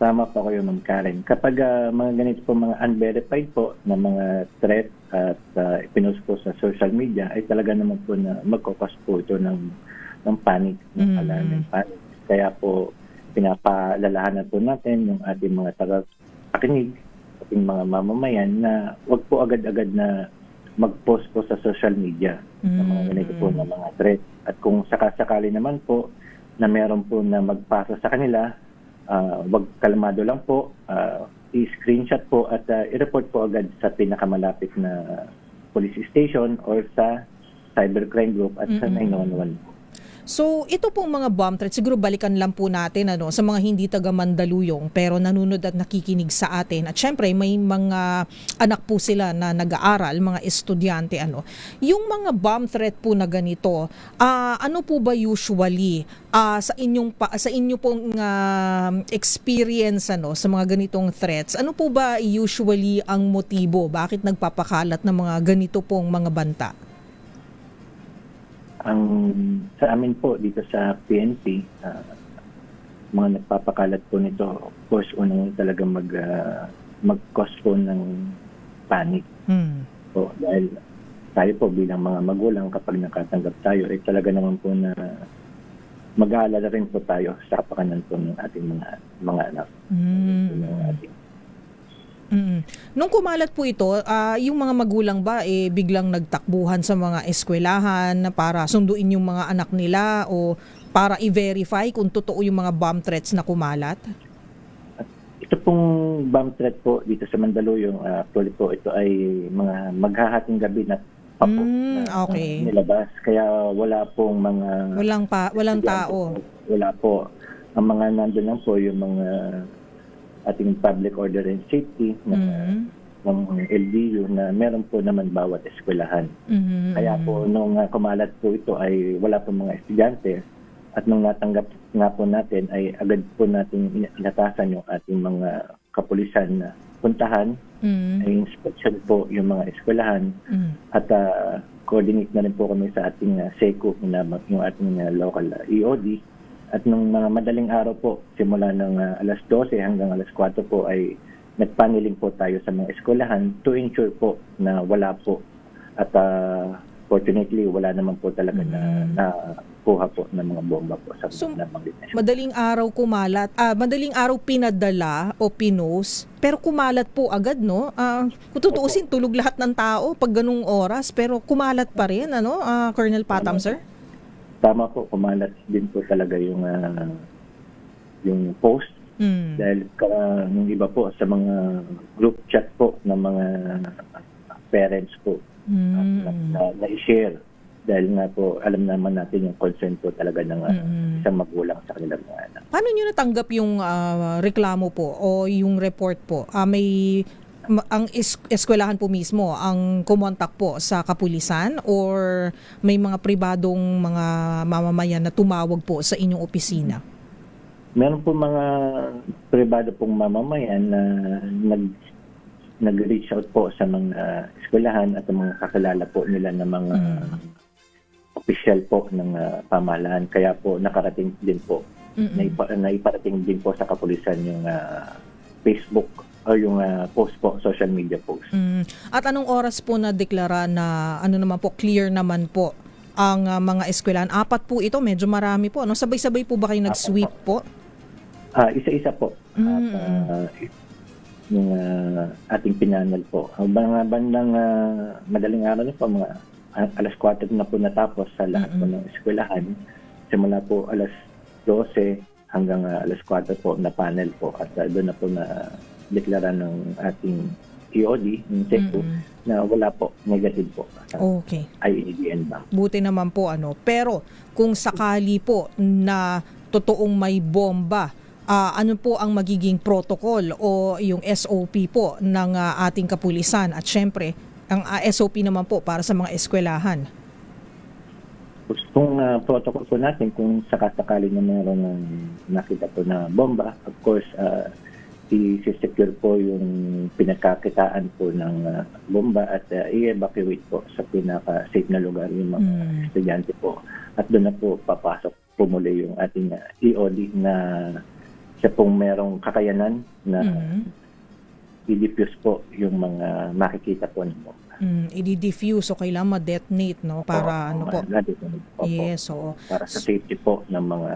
Tama po kayo, Ma'am Karen. Kapag mga ganito po, mga unverified po na mga threat at ipinost po sa social media, ay talaga naman po na magkakos po ito ng panic, ng alarm, ng panic. Kaya po, pinapaalalahanan po natin yung ating mga tagapakinig, ating mga mamamayan na wag po agad-agad na mag-post po sa social media ng mga ganito po na mga threat. At kung sakasakali naman po na meron po na magpasa sa kanila, wag kalmado lang po, i-screenshot po at i-report po agad sa pinakamalapit na police station or sa cybercrime group at sa 911 po. So, ito pong mga bomb threats, siguro balikan lang po natin sa mga hindi taga Mandaluyong pero nanonood at nakikinig sa atin. At syempre, may mga anak po sila na nag-aaral, mga estudyante. Yung mga bomb threat po na ganito, ano po ba usually sa inyo pong experience sa mga ganitong threats? Ano po ba usually ang motibo? Bakit nagpapakalat ng mga ganito pong mga banta? Sa amin po dito sa PNP, mga nagpapakalat po nito, of course, unang talaga mag-cause po ng panic. So, dahil tayo po bilang mga magulang, kapag nakatanggap tayo, ay talaga naman po na mag-aalala rin po tayo sa kapakanan po ng ating mga anak. Nung kumalat po ito, yung mga magulang ba biglang nagtakbuhan sa mga eskwelahan para sunduin yung mga anak nila o para i-verify kung totoo yung mga bomb threats na kumalat? Ito pong bomb threat po dito sa Mandaluyong, actually po ito ay mga maghahating gabi na papo na nilabas. Kaya wala pong mga... Walang tao. Wala po. Ang mga nandun lang po yung mga ating public order and safety ng LGU na meron po naman bawat eskwelahan. Kaya po nung kumalat po ito ay wala po mga estudyante at nung natanggap nga po natin ay agad po natin inatasan yung ating mga kapulisan na puntahan, ay inspection po yung mga eskwelahan at coordinate na rin po kami sa ating SECO, yung ating local EOD. At nung mga madaling araw po, simula ng alas 12 hanggang alas 4 po ay nagpaneling po tayo sa mga eskwelahan to ensure po na wala po. At fortunately, wala naman po talaga na kuha po ng mga bomba po sa nabanggit na eskwelahan. Madaling araw kumalat, madaling araw pinadala o pinost, pero kumalat po agad, no? Kung tutuusin, tulog lahat ng tao pag ganung oras, pero kumalat pa rin, Colonel Patam, sir? Tama po, kumalat din po talaga yung post. Dahil yung iba po sa mga group chat po ng mga parents po na i-share. Dahil nga po, alam naman natin yung consent po talaga ng isang magulang sa kanilang mga anak. Paano nyo natanggap yung reklamo po o yung report po? Ang eskwelahan po mismo ang kumontak po sa kapulisan or may mga pribadong mga mamamayan na tumawag po sa inyong opisina? Meron po mga pribado pong mamamayan na nag-reach out po sa mga eskwelahan at mga kakilala po nila ng mga opisyal po ng pamahalaan. Kaya po nakarating din po, naiparating din po sa kapulisan yung Facebook yung post po, social media post. At anong oras po na deklara na naman po, clear naman po ang mga eskwelahan? 4 po ito, medyo marami po. Sabay-sabay po ba kayo nag-sweep po? Isa-isa po. At yung ating pinanel po. Ang mga bandang madaling araw na po, mga alas 4 na po natapos sa lahat po ng eskwelahan. Simula po alas 12 hanggang alas 4 po na panel po. At doon na po na deklara ng ating EOD, ng SECO, na wala po, negative po. Okay. IADN Bank. Buti naman po Pero kung sakali po na totoong may bomba, ano po ang magiging protocol o yung SOP po ng ating kapulisan? At syempre, ang SOP naman po para sa mga eskwelahan. Kung protocol po natin, kung sakasakali na mayroong nakita po na bomba, of course, i-secure po yung pinagkakitaan po ng bomba at i-evacuate po sa pinaka-safe na lugar yung mga estudyante po. At doon na po papasok po muli yung ating EOD na siya pong merong kakayanan na i-diffuse po yung mga makikita po ng bomba. I-diffuse o kailangan ma-detonate, no? Para po? Yes, so para sa safety po ng mga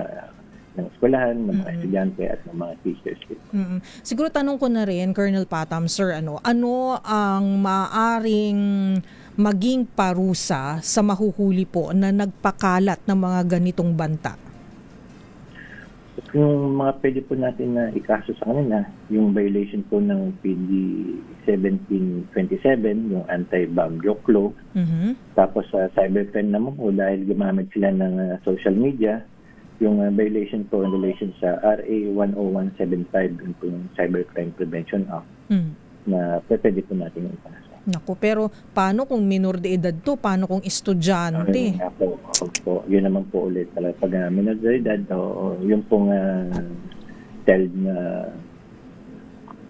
ng eskwelahan, ng mga estudyante at ng mga teachers. Siguro tanong ko na rin, Colonel Patam, sir, ano ang maaring maging parusa sa mahuhuli po na nagpakalat ng mga ganitong banta? Yung mga pwede po natin na ikaso sa kanila, yung violation po ng PD 1727, yung anti-bomb joke law. Tapos sa cybercrime naman po, dahil gumamit sila ng social media, yung violation po in relation sa RA 10175, yung Cybercrime Prevention Act, na pwede po natin yung ipasa. Naku, pero paano kung minor de edad to? Paano kung estudyante? Yun naman po ulit. Pag minor de edad, yung pong child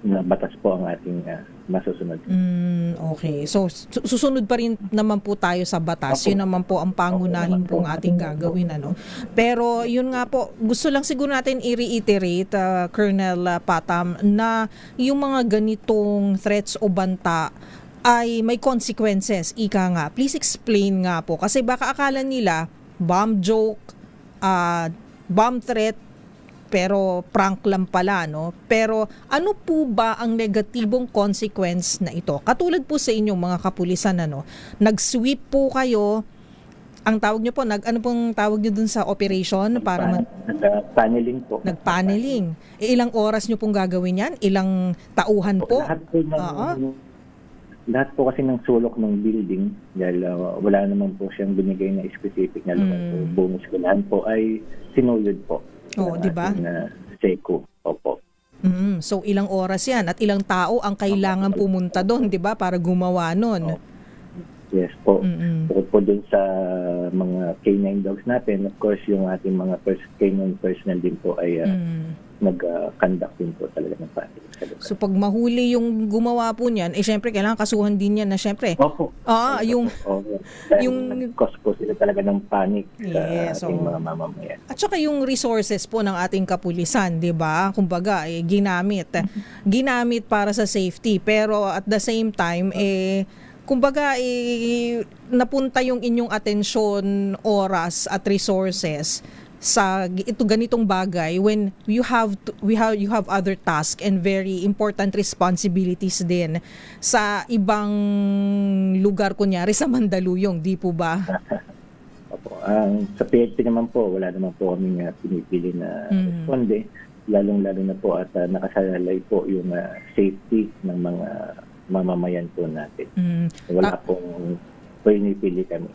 na batas po ang ating masusunod. Okay. So, susunod pa rin naman po tayo sa batas. Yun naman po ang pangunahin pong ating gagawin. Pero yun nga po, gusto lang siguro natin i-reiterate, Colonel Patam, na yung mga ganitong threats o banta ay may consequences. Ika nga, please explain nga po. Kasi baka akala nila, bomb joke, bomb threat, pero prank lang pala, no? Pero ano po ba ang negatibong consequence na ito? Katulad po sa inyong mga kapulisan, nag-sweep po kayo, ang tawag nyo po, ano pong tawag nyo dun sa operation? Paneling po. Nag-paneling. Ilang oras nyo pong gagawin yan? Ilang tauhan po? Lahat po kasi ng sulok ng building, dahil wala naman po siyang binigay na specific na lugar. So, buong eskwelahan po ay sinuyod po. Di ba? SECO. Opo. So ilang oras yan at ilang tao ang kailangan pumunta doon, di ba, para gumawa nun? Yes po. So po doon sa mga K9 dogs natin, of course, yung ating mga K9 personnel din po ay nag-conduct din po talaga ng patrol. So pag mahuli yung gumawa po niyan, syempre kailangan kasuhan din yan na syempre. Opo. Yung cause po sila talaga ng panic sa ating mga mamamayan. At saka yung resources po ng ating kapulisan, 'di ba? Kumbaga, ginamit para sa safety, pero at the same time kumbaga napunta yung inyong atensyon, oras at resources sa ganitong bagay when you have other tasks and very important responsibilities din sa ibang lugar, kunyari sa Mandaluyong, di po ba? Opo. Sa PHP naman po, wala naman po kaming pinipili na responde, lalong-lalo na po at nakasalalay po yung safety ng mga mamamayan po natin. Wala pong pinipili kami.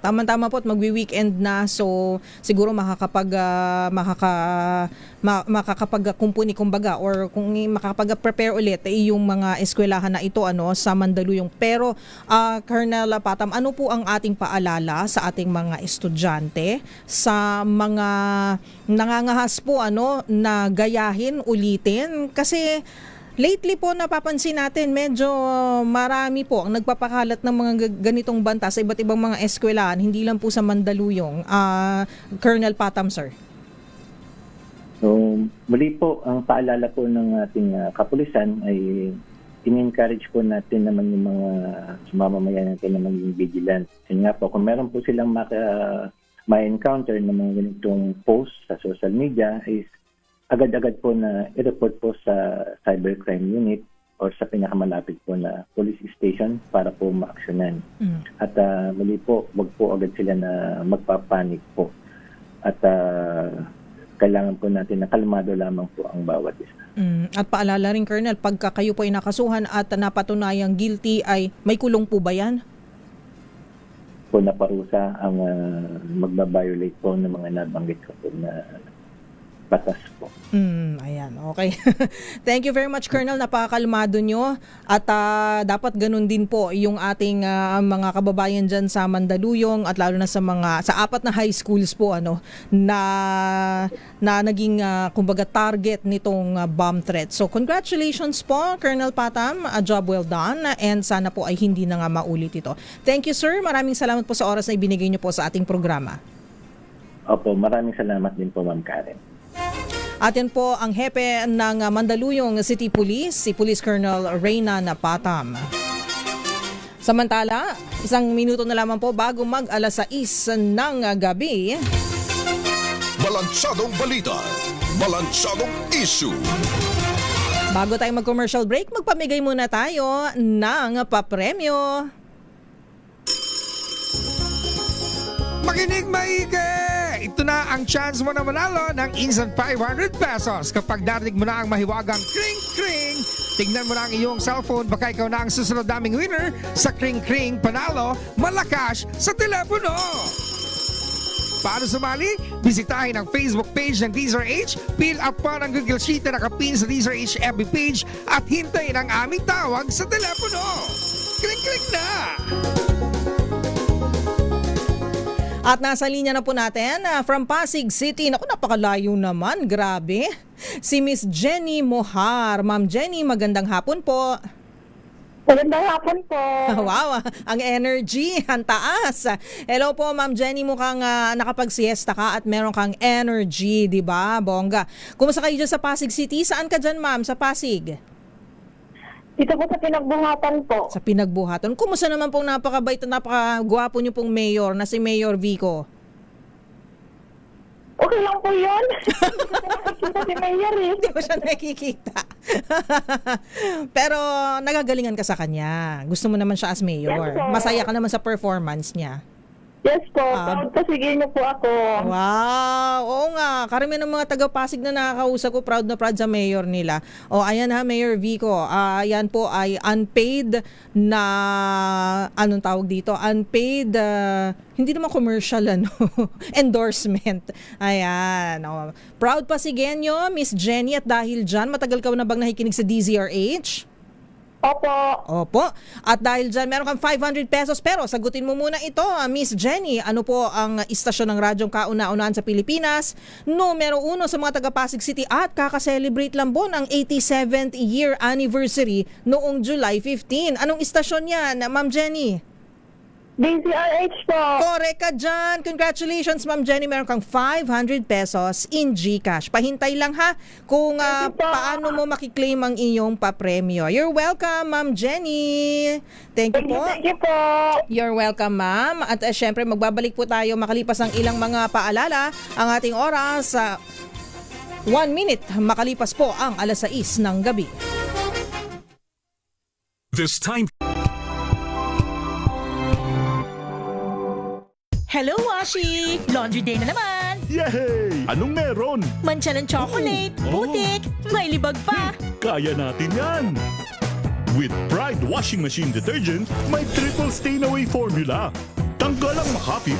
Tama-tama po at magwi-weekend na, so siguro makakapag-kumpuni kumbaga, or kung makakapag-prepare ulit yung mga eskwelahan na ito sa Mandaluyong. Pero Colonel Patam, ano po ang ating paalala sa ating mga estudyante, sa mga nangangahas po na gayahin, ulitin? Kasi lately po napapansin natin medyo marami po ang nagpapakalat ng mga ganitong banta sa iba't ibang mga eskwelahan, hindi lang po sa Mandaluyong. Colonel Patam, sir. So, muli po, ang paalala po ng ating kapulisan ay in-encourage po natin naman yung mga mamamayan natin na maging vigilant. Kasi nga po, kung meron po silang ma-encounter ng mga ganitong post sa social media, is agad-agad po na i-report po sa cybercrime unit or sa pinakamalapit po na police station para po ma-aksyonan. At muli po, wag po agad sila na magpapanik po. At kailangan po natin na kalmado lamang po ang bawat isa. At paalala rin, Colonel, pagka kayo po ay nakasuhan at napatunayang guilty, ay may kulong po ba yan? Po na parusa ang magbabiolate po ng mga nabanggit ko po na batas po. Ayan, okay. Thank you very much, Colonel. Napakakalmado nyo. At dapat ganun din po yung ating mga kababayan dyan sa Mandaluyong at lalo na sa 4 na high schools po na naging kumbaga target nitong bomb threat. So congratulations po, Colonel Patam. A job well done and sana po ay hindi na nga maulit ito. Thank you, sir. Maraming salamat po sa oras na ibinigay nyo po sa ating programa. Opo, maraming salamat din po, Ma'am Karen. Atin po ang hepe ng Mandaluyong City Police, si Police Colonel Reyna Patam. Samantala, 1 minuto na lamang po bago mag-alas 6 ng gabi. Balansadong balita, balansadong issue. Bago tayo mag-commercial break, magpamigay muna tayo ng papremyo. Makinig maigi! Ito na ang chance mo na manalo ng instant 500 pesos kapag narinig mo na ang mahiwagang kring-kring. Tignan mo na ang iyong cellphone, baka ikaw na ang susunod naming winner sa kring-kring panalo malakas sa telepono. Paano sumali? Bisitahin ang Facebook page ng DZRH, fill up pa ng Google Sheet na nakapin sa DZRH FB page at hintayin ang aming tawag sa telepono. Kring-kring na! At nasa linya na po natin from Pasig City. Naku, napakalayo naman. Grabe. Si Miss Jenny Mohar. Ma'am Jenny, magandang hapon po. Magandang hapon po. Wow, ang energy, ang taas. Hello po, Ma'am Jenny. Mukhang nakapag-siesta ka at meron kang energy, di ba? Bongga. Kumusta kayo dyan sa Pasig City? Saan ka dyan, Ma'am, sa Pasig? Dito po sa Pinagbuhatan po. Sa Pinagbuhatan. Kumusta naman pong napakabait at napakagwapo niyo pong mayor na si Mayor Vico? Okay lang po yun. Nakikita si Mayor eh. Hindi ko siya nakikita. Pero nagagalingan ka sa kanya. Gusto mo naman siya as mayor. Yes, masaya ka naman sa performance niya. Yes po. Proud pasigin niyo po ako. Wow. Oo nga. Karamihan ng mga taga-Pasig na nakakausap ko, proud na proud sa mayor nila. O ayan ha, Mayor Vico. Ayan po ay unpaid na, anong tawag dito? Unpaid, hindi naman commercial, endorsement. Ayan. O. Proud Pasigenyo, Miss Jenny. At dahil dyan, matagal ka na bang nakikinig sa DZRH? Opo. At dahil dyan, meron kang 500 pesos. Pero sagutin mo muna ito, Miss Jenny. Ano po ang istasyon ng radyong kauna-unahan sa Pilipinas? Numero 1 sa mga taga-Pasig City at kakaselebrate lang po ng 87th year anniversary noong July 15. Anong istasyon yan, Ma'am Jenny? DZRH po. Correct ka dyan. Congratulations, Ma'am Jenny. Meron kang 500 pesos in GCash. Pahintay lang ha kung paano mo makiklaim ang iyong papremyo. You're welcome, Ma'am Jenny. Thank you po. Thank you po. You're welcome, ma'am. At syempre, magbabalik po tayo makalipas ang ilang mga paalala. Ang ating oras, 1 minute makalipas po ang alas 6 ng gabi. This time. Hello, Washi! Laundry day na naman! Yay! Anong meron? Mancha ng chocolate, putik, may libag pa! Kaya natin yan! With Pride Washing Machine Detergent, may triple stain-away formula. Tanggalang makapit,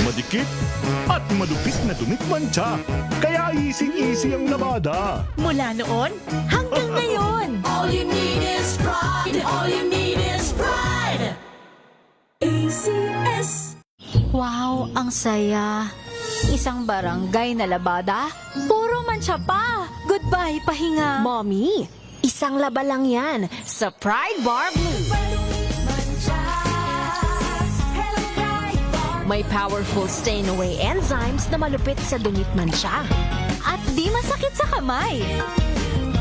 madikit, at malupit na dumit-mancha. Kaya easy-easy ang labada. Mula noon hanggang ngayon! All you need is pride. All you need is pride. ACS. Wow, ang saya. Isang barangay na labada, puro mancha pa. Goodbye, pahinga. Mommy, isang laba lang yan sa Pride Bar Blue. May powerful stain-away enzymes na malupit sa dumit mancha. At at di masakit sa kamay.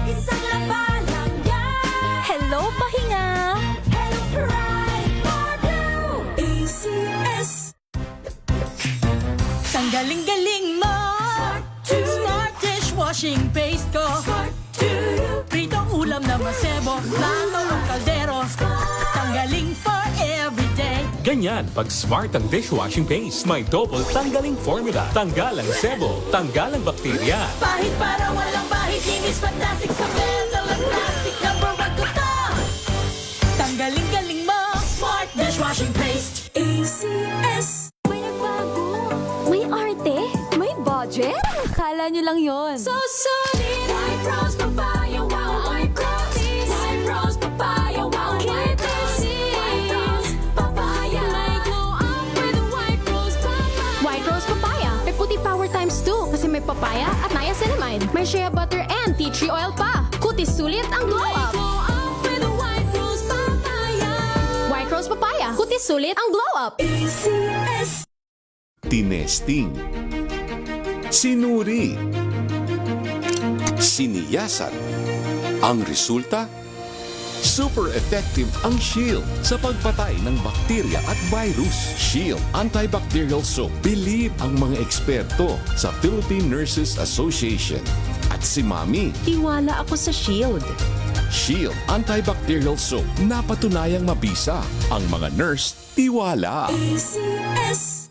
Isang laba lang yan. Hello, pahinga! Hello, Pride for Blue. ACS. Ang galing-galing mo! Smart dishwashing paste ko! Pritong ulam na masebo, plato o kaldero. Tanggaling for everyday. Ganyan pag smart ang dishwashing paste. May double tanggaling formula. Tanggal ang sebo, tanggal ang bakterya. Pahit para walang bahid, linis fantastic sa metal at plastic. Number 1 ko to! Tanggaling-galing mo! Smart dishwashing paste. ACS. May nagbago. May arte. May budget. Akala nyo lang yon. So solid. White Rose Papaya, wow, white rose. White Rose Papaya, wow, white rose. White Rose Papaya. May glow up with White Rose Papaya. White Rose Papaya. May puti power times 2 kasi may papaya at niacinamide. May shea butter and tea tree oil pa. Kutis sulit ang glow up. Glow up with White Rose Papaya. White Rose Papaya. Kutis sulit ang glow up. ACS. Tinesting, sinuri, siniyasan. Ang resulta? Super effective ang Shield sa pagpatay ng bakterya at virus. Shield Antibacterial Soap. Believe ang mga eksperto sa Philippine Nurses Association. At si Mami. Tiwala ako sa Shield. Shield Antibacterial Soap. Napatunayang mabisa. Ang mga nurse, tiwala. ACS.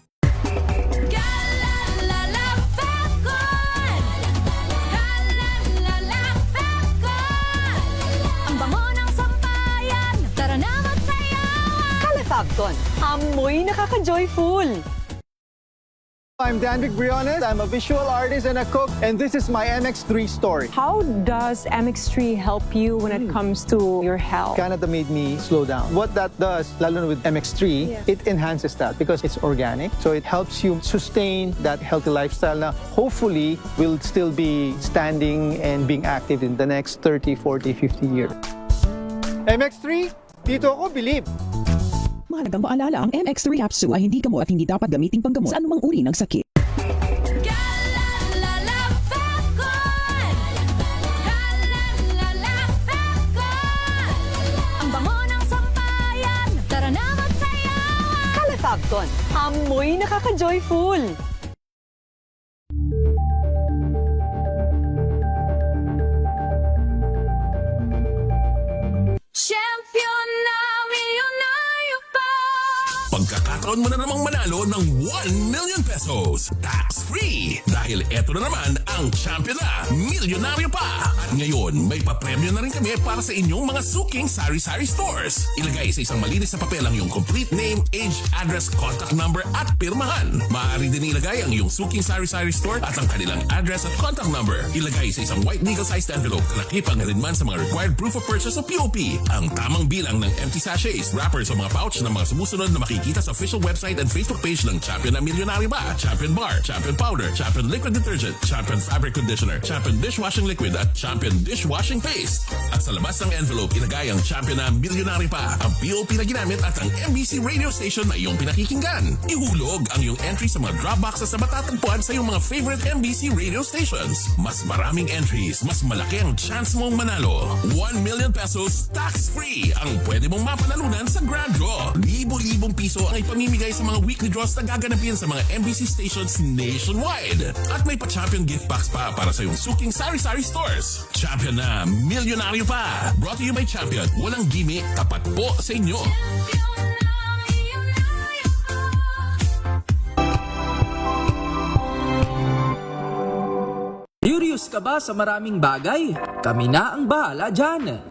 Fabcon. Amoy nakaka-joyful. I'm Danvic Briones. I'm a visual artist and a cook, and this is my MX3 story. How does MX3 help you when it comes to your health? Canada made me slow down. What that does, lalo na with MX3, it enhances that because it's organic. So it helps you sustain that healthy lifestyle na hopefully will still be standing and being active in the next 30, 40, 50 years. MX3, dito ako believe. Mahalagang paalala, ang MX3 capsule ay hindi gamot at hindi dapat gamiting panggamot sa anumang uri ng sakit. Ang bango ng sampayan, tara na magsayawan. Calefabcon. Amoy nakaka-joyful. Champion na milyonaryo pa. Pagkakataon mo na namang manalo ng 1 million pesos tax-free. Dahil eto na naman ang champion na milyonaryo pa. At ngayon, may papremyo na rin kami para sa inyong mga suking sari-sari stores. Ilagay sa isang malinis na papel ang iyong complete name, age, address, contact number at pirmahan. Maaari din ilagay ang iyong suking sari-sari store at ang kanilang address at contact number. Ilagay sa isang white legal-sized envelope. Kalakip ang rin sa mga required proof of purchase o POP. Ang tamang bilang ng empty sachets, wrappers o mga pouch ng mga sumusunod na makikita sa official website and Facebook page ng Champion na Milyonaryo Ba, Champion Bar, Champion Powder, Champion Liquid Detergent, Champion Fabric Conditioner, Champion Dishwashing Liquid at Champion Dishwashing Paste. At sa labas ng envelope, ilagay ang Champion na Milyonaryo Pa, ang POP na ginamit at ang MBC radio station na iyong pinakikinggan. Ihulog ang iyong entry sa mga drop boxes na matatagpuan sa iyong mga favorite MBC radio stations. Mas maraming entries, mas malaki ang chance mong manalo. 1 million pesos tax-free ang pwede mong mapanalunan sa Grand Draw. Libo-libong piso ang ipamimigay sa mga weekly draws na gaganapin sa mga MBC stations nationwide. At may pa-champion gift box pa para sa iyong suking sari-sari stores. Champion na Milyonaryo Pa. Brought to you by Champion. Walang gimmick, tapat po sa inyo. Curious ka ba sa maraming bagay? Kami na ang bahala dyan.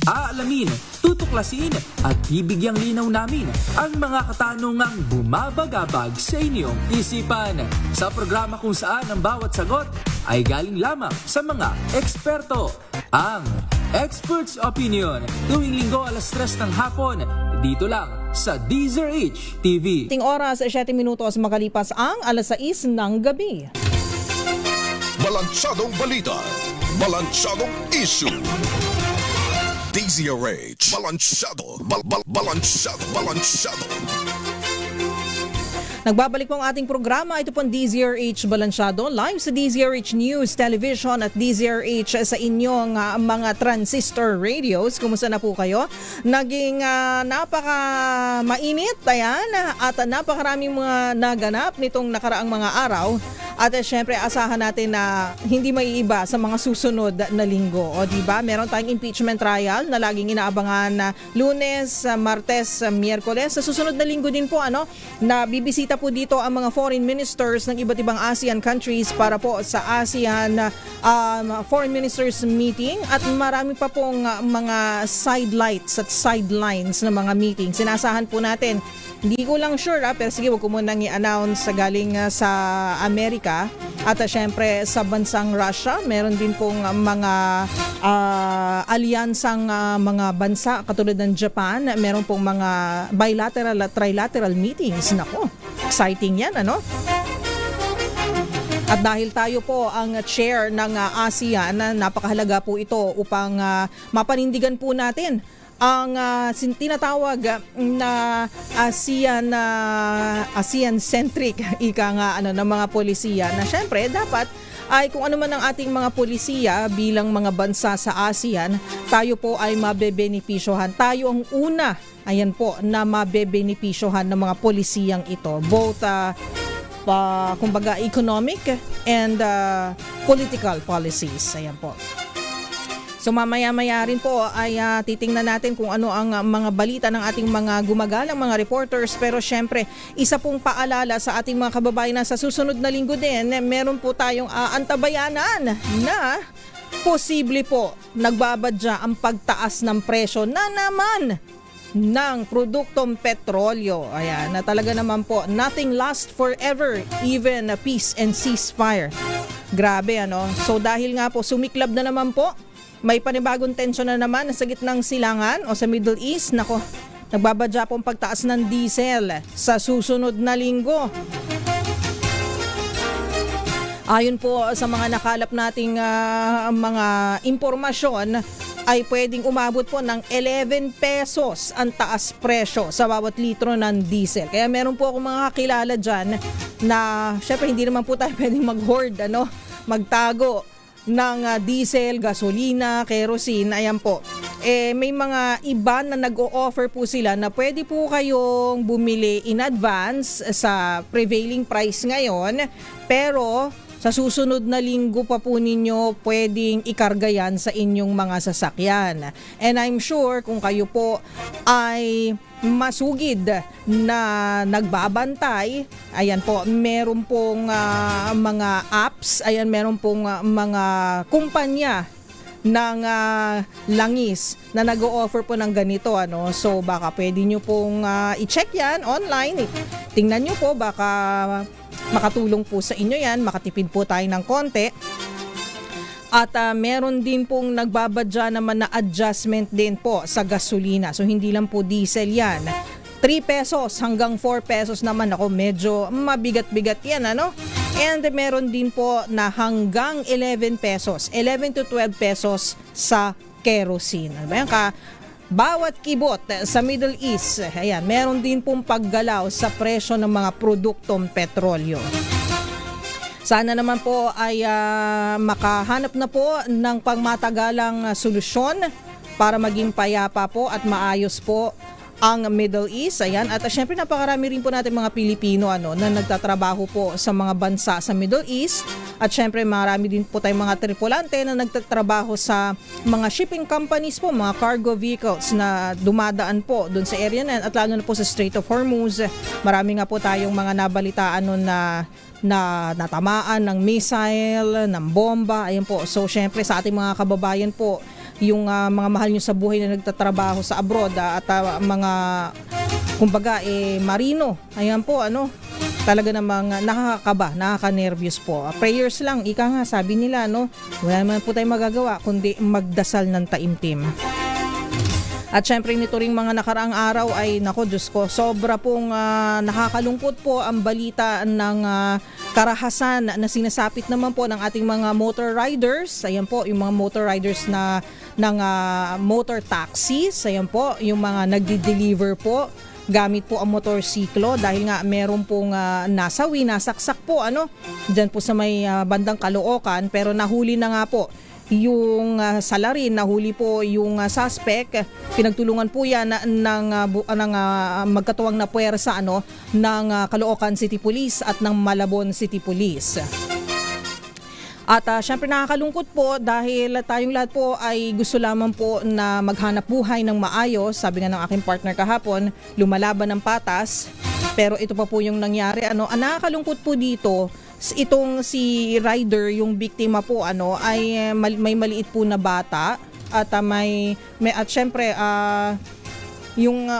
Aalamin, tutuklasin at bibigyang linaw namin ang mga katanungang bumabagabag sa inyong isipan. Sa programa kung saan ang bawat sagot ay galing lamang sa mga eksperto. Ang Expert's Opinion, tuwing linggo alas 3 ng hapon, dito lang sa DZRH TV. Ting oras, 7 minutos makalipas ang alas 6 ng gabi. Balansadong balita, balansadong issue. DZRH, balansado, balansado. Nagbabalik po ang ating programa. Ito po ang DZRH Balansyado, live sa DZRH News Television at DZRH sa inyong mga transistor radios. Kumusta na po kayo? Naging napaka mainit, ayan, at napakaraming mga naganap nitong nakaraang mga araw. At syempre, asahan natin na hindi maiiba sa mga susunod na linggo. O diba, meron tayong impeachment trial na laging inaabangan na Lunes, Martes, Miyerkules. Sa susunod na linggo din po, na bibisita po dito ang mga foreign ministers ng iba't ibang ASEAN countries para po sa ASEAN Foreign Ministers Meeting, at marami pa pong mga sidelights at sidelines na mga meeting. Sinasahan po natin, hindi ko lang sure pero sige, wag ko munang i-announce galing sa Amerika at syempre sa bansang Russia. Meron din pong mga alyansang mga bansa katulad ng Japan. Meron pong mga bilateral at trilateral meetings. Nako, exciting yan, ano? At dahil tayo po ang chair ng ASEAN, napakahalaga po ito upang mapanindigan po natin ang tinatawag na ASEAN-centric ika nga ng mga polisiya, na syempre dapat ay kung ano man ang ating mga polisiya bilang mga bansa sa ASEAN, tayo po ay mabebenepisyohan. Tayo ang una, ayan po, na mabebenepisyohan ng mga polisiyang ito. Both kumbaga economic and political policies. Ayan po. So mamaya-maya rin po ay titingnan natin kung ano ang mga balita ng ating mga gumagalang mga reporters. Pero syempre, isa pong paalala sa ating mga kababayan na sa susunod na linggo din, meron po tayong antabayanan na posible po nagbabadya ang pagtaas ng presyo na naman ng produktong petrolyo. Ayan, na talaga naman po, nothing lasts forever, even a peace and ceasefire. Grabe, ano? So dahil nga po sumiklab na naman po, may panibagong tensyon na naman sa gitnang silangan o sa Middle East. Nako, nagbabadya po ang pagtaas ng diesel sa susunod na linggo. Ayon po sa mga nakalap nating mga impormasyon, ay pwedeng umabot po ng 11 pesos ang taas presyo sa bawat litro ng diesel. Kaya meron po akong mga kakilala dyan na syempre hindi naman po tayo pwedeng mag-hoard, magtago ng diesel, gasolina, kerosene. Ayan po. May mga iba na nag-o-offer po sila na pwede po kayong bumili in advance sa prevailing price ngayon, pero sa susunod na linggo pa po ninyo pwedeng ikarga yan sa inyong mga sasakyan. And I'm sure kung kayo po ay masugid na nagbabantay, ayan po, meron pong mga apps, ayan, meron pong mga kumpanya ng langis na nag-o-offer po ng ganito, So baka pwede nyo pong i-check yan online. Tingnan nyo po, baka makatulong po sa inyo yan, makatipid po tayo ng konti. At meron din pong nagbabadya naman na adjustment din po sa gasolina. So hindi lang po diesel yan. 3 pesos hanggang 4 pesos naman, ako medyo mabigat-bigat yan, And meron din po na hanggang 11 pesos, 11 to 12 pesos sa kerosene. Bawat kibot sa Middle East, ayan, meron din pong paggalaw sa presyo ng mga produktong petrolyo. Sana naman po ay makahanap na po ng pangmatagalang solusyon para maging payapa po at maayos po ang Middle East. Ayan. At syempre napakarami rin po natin mga Pilipino na nagtatrabaho po sa mga bansa sa Middle East. At syempre marami din po tayong mga tripulante na nagtatrabaho sa mga shipping companies po, mga cargo vehicles na dumadaan po doon sa area na yan. At lalo na po sa Strait of Hormuz. Marami nga po tayong mga nabalitaan na natamaan ng missile, ng bomba. Ayan po. So syempre sa ating mga kababayan po, yung mga mahal nyo sa buhay na nagtatrabaho sa abroad at mga kumbaga marino. Ayan po, talaga namang nakakakaba, nakaka-nervous po. Prayers lang, ika nga, sabi nila, wala naman po tayong magagawa kundi magdasal ng taimtim. At syempre nito ring mga nakaraang araw ay nako Diyos ko, sobra pong nakakalungkot po ang balita ng karahasan na sinasapit naman po ng ating mga motor riders. Ayan po, yung mga motor riders ng motor taxis. Ayan po, yung mga nagdi-deliver po gamit po ang motorsiklo dahil nga meron pong nasawi, nasaksak po dyan po sa may bandang Caloocan, pero nahuli na nga po yung salarin, nahuli po yung suspect. Pinagtulungan po yan ng magkatuwang na puwersa ng Caloocan City Police at ng Malabon City Police. At syempre nakakalungkot po dahil tayong lahat po ay gusto lamang po na maghanap buhay ng maayos. Sabi nga ng aking partner kahapon, lumalaban ng patas. Pero ito pa po yung nangyari. Nakakalungkot po dito, itong si Ryder, yung biktima po ay may maliit po na bata at at syempre yung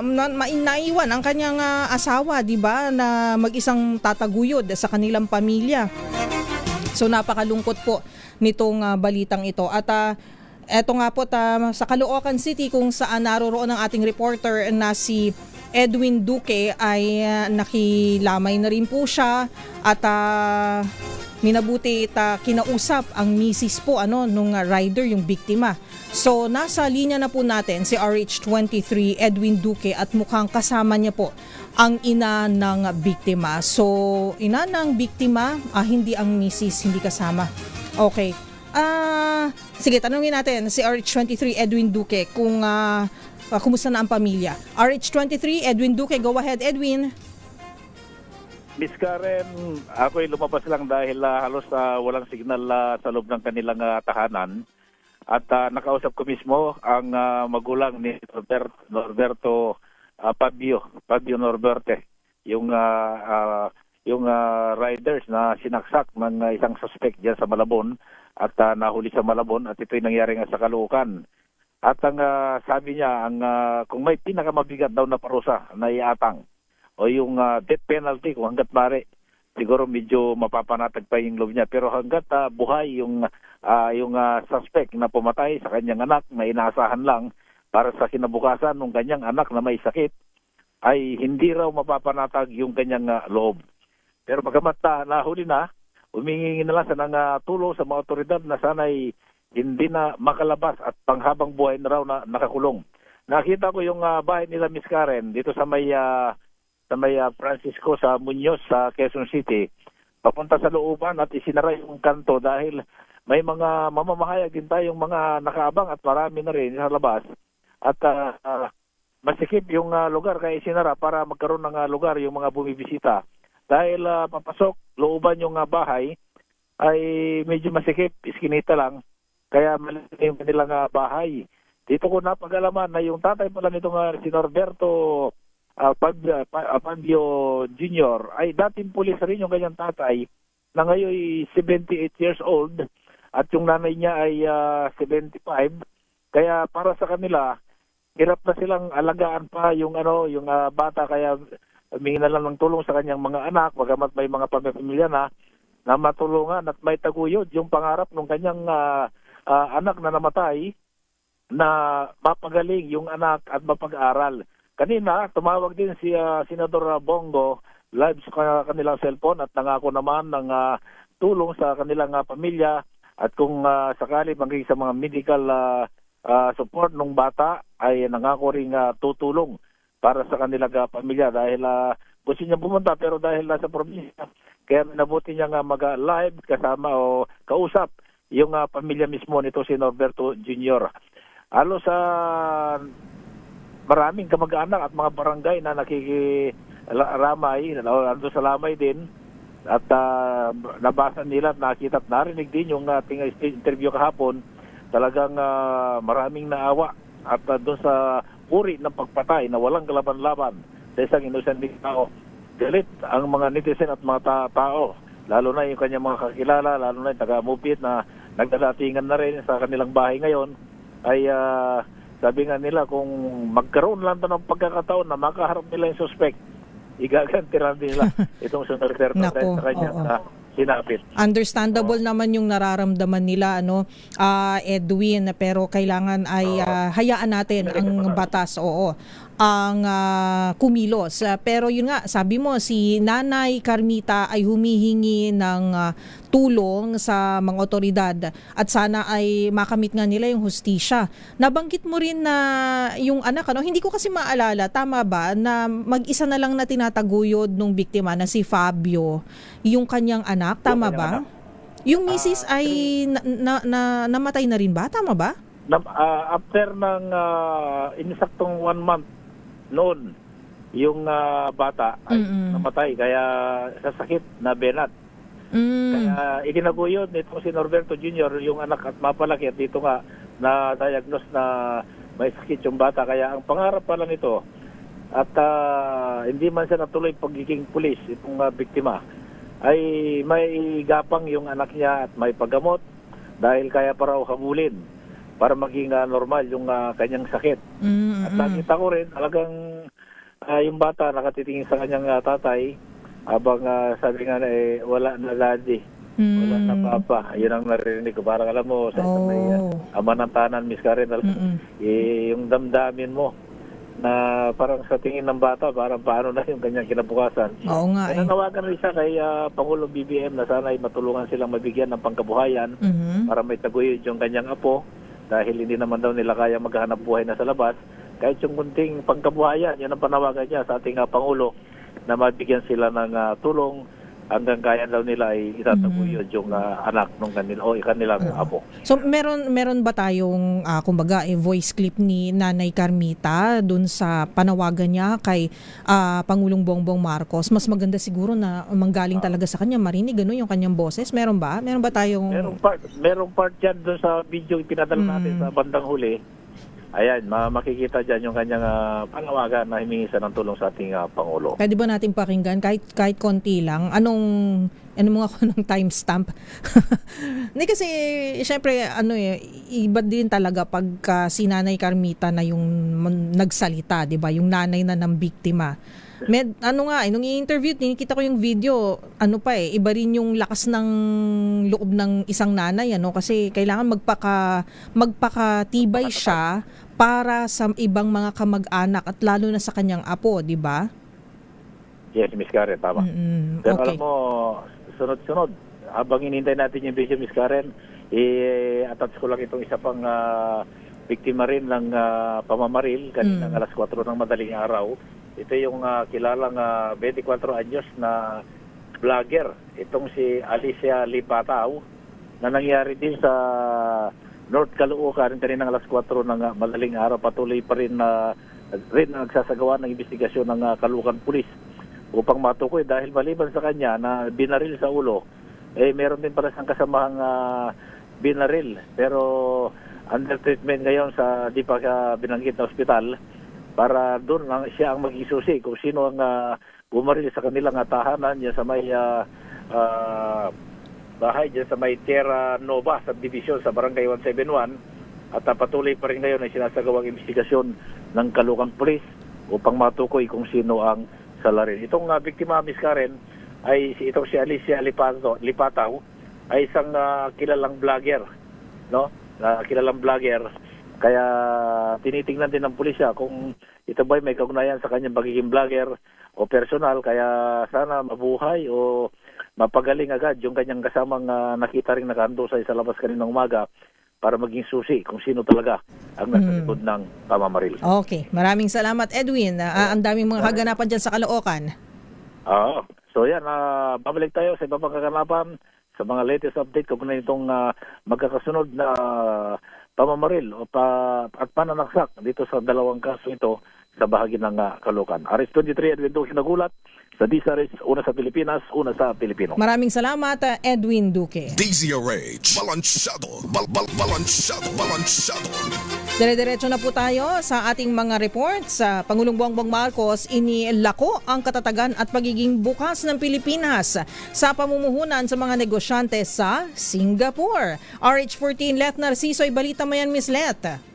naiwan ang kanyang asawa, 'di ba, na mag-isang tataguyod sa kanilang pamilya. So napakalungkot po nitong balitang ito. At eto nga po sa Caloocan City kung saan naroroon ang ating reporter na si Edwin Duque ay nakilamay na rin po siya at minabuti kinausap ang misis po nung rider, yung biktima. So nasa linya na po natin si RH23 Edwin Duque at mukhang kasama niya po ang ina ng biktima. So ina ng biktima, hindi ang misis, hindi kasama. Okay. Sige, tanungin natin si RH23 Edwin Duque kung kumusta na ang pamilya. RH23 Edwin Duque, go ahead Edwin. Miss Karen, ako'y lumabas lang dahil halos walang signal sa loob ng kanilang tahanan. At nakausap ko mismo ang magulang ni Norberto Fabio Norberte, yung riders na sinaksak ng isang suspect diyan sa Malabon at nahuli sa Malabon at ito'y nangyari nga sa Caloocan. At ang sabi niya, kung may pinakamabigat daw na parusa na iatang o yung death penalty kung hanggat mare, siguro medyo mapapanatag pa yung loob niya. Pero hanggat buhay yung suspect na pumatay sa kanyang anak na inaasahan lang para sa kinabukasan ng kanyang anak na may sakit, ay hindi raw mapapanatag yung kanyang loob. Pero bagamat nahuli na, humingi na lang sa ng tulong sa mga otoridad na sana'y hindi na makalabas at panghabang buhay na raw na nakakulong. Nakita ko yung bahay nila Miss Karen dito sa may Francisco sa Muñoz sa Quezon City. Papunta sa looban at isinara yung kanto dahil may mga mamamahayag din tayong mga nakaabang at marami na rin sa labas. At masikip yung lugar kaya isinara para magkaroon ng lugar yung mga bumibisita. Dahil papasok, looban yung bahay ay medyo masikip, iskinita lang. Kaya maliit yung kanilang bahay. Dito ko napag-alaman na yung tatay pala nitong si Norberto Fabio Jr. ay dating pulis rin yung kanyang tatay na ngayon 78 years old at yung nanay niya ay 75. Kaya para sa kanila, hirap na silang alagaan pa yung bata, kaya humingi na lang ng tulong sa kanyang mga anak, bagamat may mga pamilya na matulungan at may taguyod yung pangarap ng kanyang anak na namatay na mapagaling yung anak at mapag-aral. Kanina, tumawag din si Senador Bongo live sa kanilang cellphone at nangako naman ng tulong sa kanilang pamilya at kung sakali magiging sa mga medical support ng bata ay nangako ring tutulong para sa kanilang pamilya dahil gusto niya pumunta pero dahil nasa probinsya kaya nabuti niya mag-live kasama o kausap yung pamilya mismo nito si Norberto Jr. Halos maraming kamag-anak at mga barangay na nakikiramay, nando sa lamay din at nabasa nila at nakita at narinig din yung ating interview kahapon. Talagang maraming naawa at doon sa uri ng pagpatay na walang kalaban-laban sa isang innocent tao. Galit ang mga netizen at mga tao, lalo na yung kanyang mga kakilala, lalo na yung taga-Mupit na nagdadatingan na rin sa kanilang bahay ngayon, ay sabi nga nila kung magkaroon lang ito ng pagkakataon na makaharap nila yung suspect, igaganti lang nila itong si Norberto dahil sa kanyang sinapit. Understandable naman yung nararamdaman nila Edwin, pero kailangan ay hayaan natin ang batas. ang kumilos. Pero yun nga, sabi mo, si Nanay Carmita ay humihingi ng tulong sa mga otoridad at sana ay makamit nga nila yung hustisya. Nabanggit mo rin na yung anak, hindi ko kasi maalala, tama ba, na mag-isa na lang na tinataguyod nung biktima na si Fabio, yung kanyang anak, tama ba? Yung misis ay namatay na rin ba? Tama ba? After ng insaktong 1 month noon, yung bata ay namatay kaya sa sakit na benat. Kaya ikinaguyod nito si Norberto Jr., yung anak at mapalaki, at dito nga na-diagnose na may sakit yung bata. Kaya ang pangarap pa lang ito, at hindi man siya natuloy pagiging pulis, itong biktima, ay may gapang yung anak niya at may paggamot dahil kaya pa raw habulin para maging normal yung kanyang sakit. At nakita ko rin talagang yung bata nakatitingin sa kanyang tatay habang sabi nga na wala na daddy, wala na papa. Yun ang narinig ko. Parang alam mo, sa isang may ama ng tanan, Miss Karen, yung damdamin mo na parang sa tingin ng bata, parang paano na yung kanyang kinabukasan. Oo nga. Nanawagan rin siya kay Pangulong BBM na sana ay matulungan silang mabigyan ng pangkabuhayan para may taguyod yung kanyang apo dahil hindi naman daw nila kaya maghanap buhay na sa labas. Kahit yung kunting pangkabuhayan, yan ang panawagan niya sa ating Pangulo na mabigyan sila ng tulong hanggang kaya daw nila ay itataguyod yung anak ng kanilang apo. So meron ba tayong kumbaga voice clip ni Nanay Carmita dun sa panawagan niya kay Pangulong Bongbong Marcos? Mas maganda siguro na manggaling talaga sa kanya, marinig yung kanyang boses. Meron ba? Meron ba tayong merong part yan dun sa video pinadala natin sa bandang huli. Ayan, makikita dyan yung kanyang panawagan na himingi siya ng tulong sa ating Pangulo. Pwede ba natin pakinggan kahit konti lang? Ano mo ako ng timestamp? Hindi kasi, syempre, iba din talaga pagka si Nanay Carmita na yung nagsalita, di ba? Yung nanay na ng biktima. Nung i-interview, tinikita ko yung video, iba rin yung lakas ng loob ng isang nanay, kasi kailangan magpakatibay siya para sa ibang mga kamag-anak at lalo na sa kanyang apo, di ba? Yes, Miss Karen, tama. Pero Okay. alam mo, sunod-sunod, habang inintay natin yung video, Miss Karen, attach ko lang itong isa pang biktima rin ng pamamaril kaninang alas 4 ng madaling araw. Ito yung kilalang 24 anyos na vlogger. Itong si Alicia Lipataw na nangyari din sa North Caloocan kaninang alas 4 ng madaling araw. Patuloy pa rin nagsasagawa ng investigasyon ng Caloocan Police upang matukoy dahil maliban sa kanya na binaril sa ulo, meron din pala siyang kasamahang binaril. Pero under treatment ngayon sa di pa binanggit na ospital para doon siya ang mag-isusi kung sino ang bumaril sa kanilang tahanan niya sa may bahay dyan sa may Tierra Nova subdivision sa Barangay 171 at patuloy pa rin ngayon ay sinasagawang investigasyon ng Caloocan Police upang matukoy kung sino ang salarin. Itong biktima, Miss Karen, ay itong si Alicia Lipataw ay isang kilalang vlogger, no? Kilalang vlogger. Kaya tinitingnan din ng pulisya kung ito ba may kaugnayan sa kanyang pagiging vlogger o personal. Kaya sana mabuhay o mapagaling agad yung kanyang kasamang nakita rin nakahandusay sa labas kaninang umaga para maging susi kung sino talaga ang nasa likod ng pamamaril. Okay, maraming salamat Edwin. Ang daming mga kaganapan dyan sa Caloocan. So yan, babalik tayo sa ibang kaganapan sa mga latest update kung na itong magkakasunod na pamamaril at pananaksak dito sa dalawang kaso ito sa bahagi ng Caloocan. RS23 Edwin Duque nagulat sa DZRH, una sa Pilipinas, una sa Pilipino. Maraming salamat Edwin Duque. DZRH, balansyado, balansyado. Dire-diretso na po tayo sa ating mga reports. Pangulong Bongbong Marcos inilako ang katatagan at pagiging bukas ng Pilipinas sa pamumuhunan sa mga negosyante sa Singapore. RH14 Let Narciso, balita mo yan, Miss Let.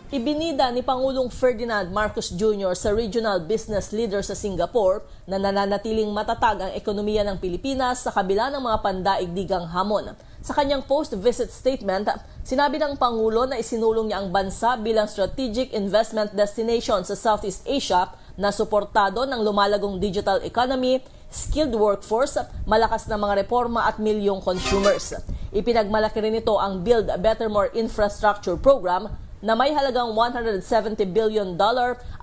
Ibinida ni Pangulong Ferdinand Marcos Jr. sa regional business leader sa Singapore na nananatiling matatag ang ekonomiya ng Pilipinas sa kabila ng mga pandaigdigang hamon. Sa kanyang post-visit statement, sinabi ng Pangulo na isinulong niya ang bansa bilang strategic investment destination sa Southeast Asia na suportado ng lumalagong digital economy, skilled workforce, malakas na mga reforma at milyong consumers. Ipinagmalaki rin ito ang Build a Better More Infrastructure Program na may halagang $170 billion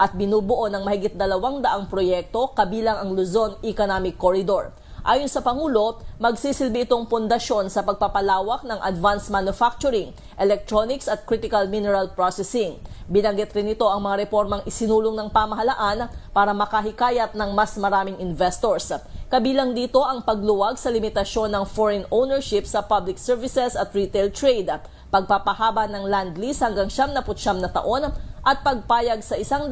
at binubuo ng mahigit 200 proyekto kabilang ang Luzon Economic Corridor. Ayon sa Pangulo, magsisilbi itong pundasyon sa pagpapalawak ng advanced manufacturing, electronics at critical mineral processing. Binanggit rin ito ang mga reformang isinulong ng pamahalaan para makahikayat ng mas maraming investors. Kabilang dito ang pagluwag sa limitasyon ng foreign ownership sa public services at retail trade, pagpapahaba ng land lease hanggang 79 na taon at pagpayag sa 100%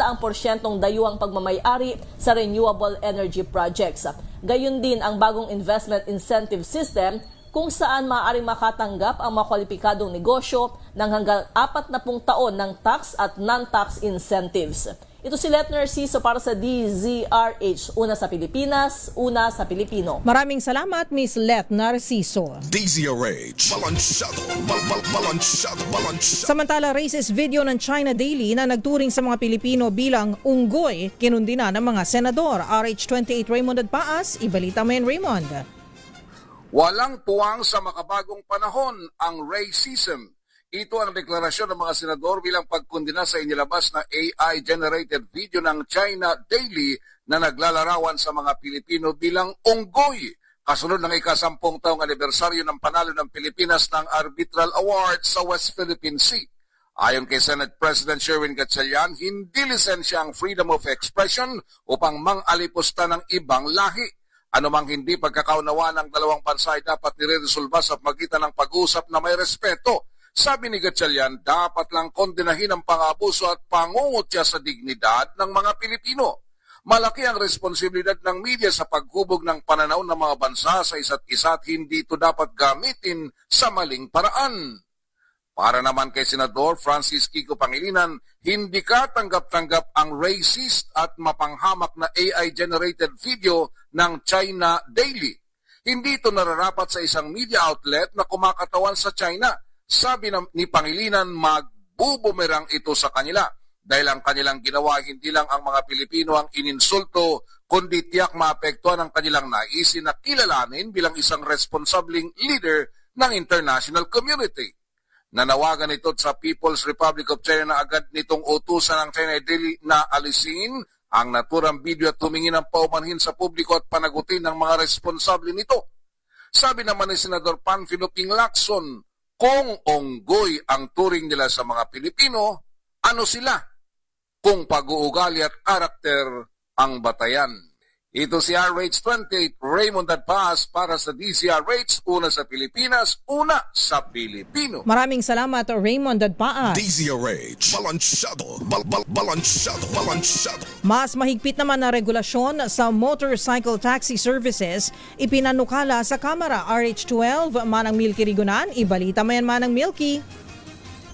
dayuhang pagmamayari sa renewable energy projects. Gayun din ang bagong investment incentive system kung saan maaaring makatanggap ang mga kwalipikadong negosyo ng hanggang 40 taon ng tax at non-tax incentives. Ito si Let Narciso para sa DZRH. Una sa Pilipinas, una sa Pilipino. Maraming salamat, Miss Let Narciso. DZRH. Balansyado. Balansyado. Samantala, racist video ng China Daily na nagturing sa mga Pilipino bilang unggoy, kinundi na ng mga senador. RH28 Raymond Adpaas, ibalita mo yan, Raymond. Walang puwang sa makabagong panahon ang racism. Ito ang deklarasyon ng mga senador bilang pagkundina sa inilabas na AI-generated video ng China Daily na naglalarawan sa mga Pilipino bilang unggoy. Kasunod ng ika-10 taong anibersaryo ng panalo ng Pilipinas ng Arbitral Award sa West Philippine Sea. Ayon kay Senate President Sherwin Gatchalian, hindi lisensya ang freedom of expression upang mang-alipusta ng ibang lahi. Anumang hindi pagkakaunawa ng dalawang bansa ay dapat nire-resolba sa pagitan ng pag-uusap na may respeto. Sabi ni Gatchalian, dapat lang kondenahin ang pang-abuso at pangungutya sa dignidad ng mga Pilipino. Malaki ang responsibilidad ng media sa paghubog ng pananaw ng mga bansa sa isa't isa at hindi ito dapat gamitin sa maling paraan. Para naman kay Senador Francis Kiko Pangilinan, hindi ka tanggap-tanggap ang racist at mapanghamak na AI-generated video ng China Daily. Hindi ito nararapat sa isang media outlet na kumakatawan sa China. Sabi ni Pangilinan, magbubumerang ito sa kanila dahil ang kanilang ginawa hindi lang ang mga Pilipino ang ininsulto, kundi tiyak maapektuhan ang kanilang naisin na kilalanin bilang isang responsabling leader ng international community. Nanawagan ito sa People's Republic of China na agad nitong utusan ng China Daily na alisin ang naturang video at tumingin ng paumanhin sa publiko at panagutin ng mga responsable nito. Sabi naman ni Senador Panfilo Ping Lacson, kung unggoy ang turing nila sa mga Pilipino, ano sila? Kung pag-uugali at karakter ang batayan. Ito si RH28 Raymond Adpaas para sa DZRH, una sa Pilipinas, una sa Pilipino. Maraming salamat, Raymond Adpaas. DZRH. Balansyado. Mas mahigpit naman na regulasyon sa motorcycle taxi services ipinanukala sa Kamara. RH12, Manang Milky Rigunan, ibalita mo yan, Manang Milky.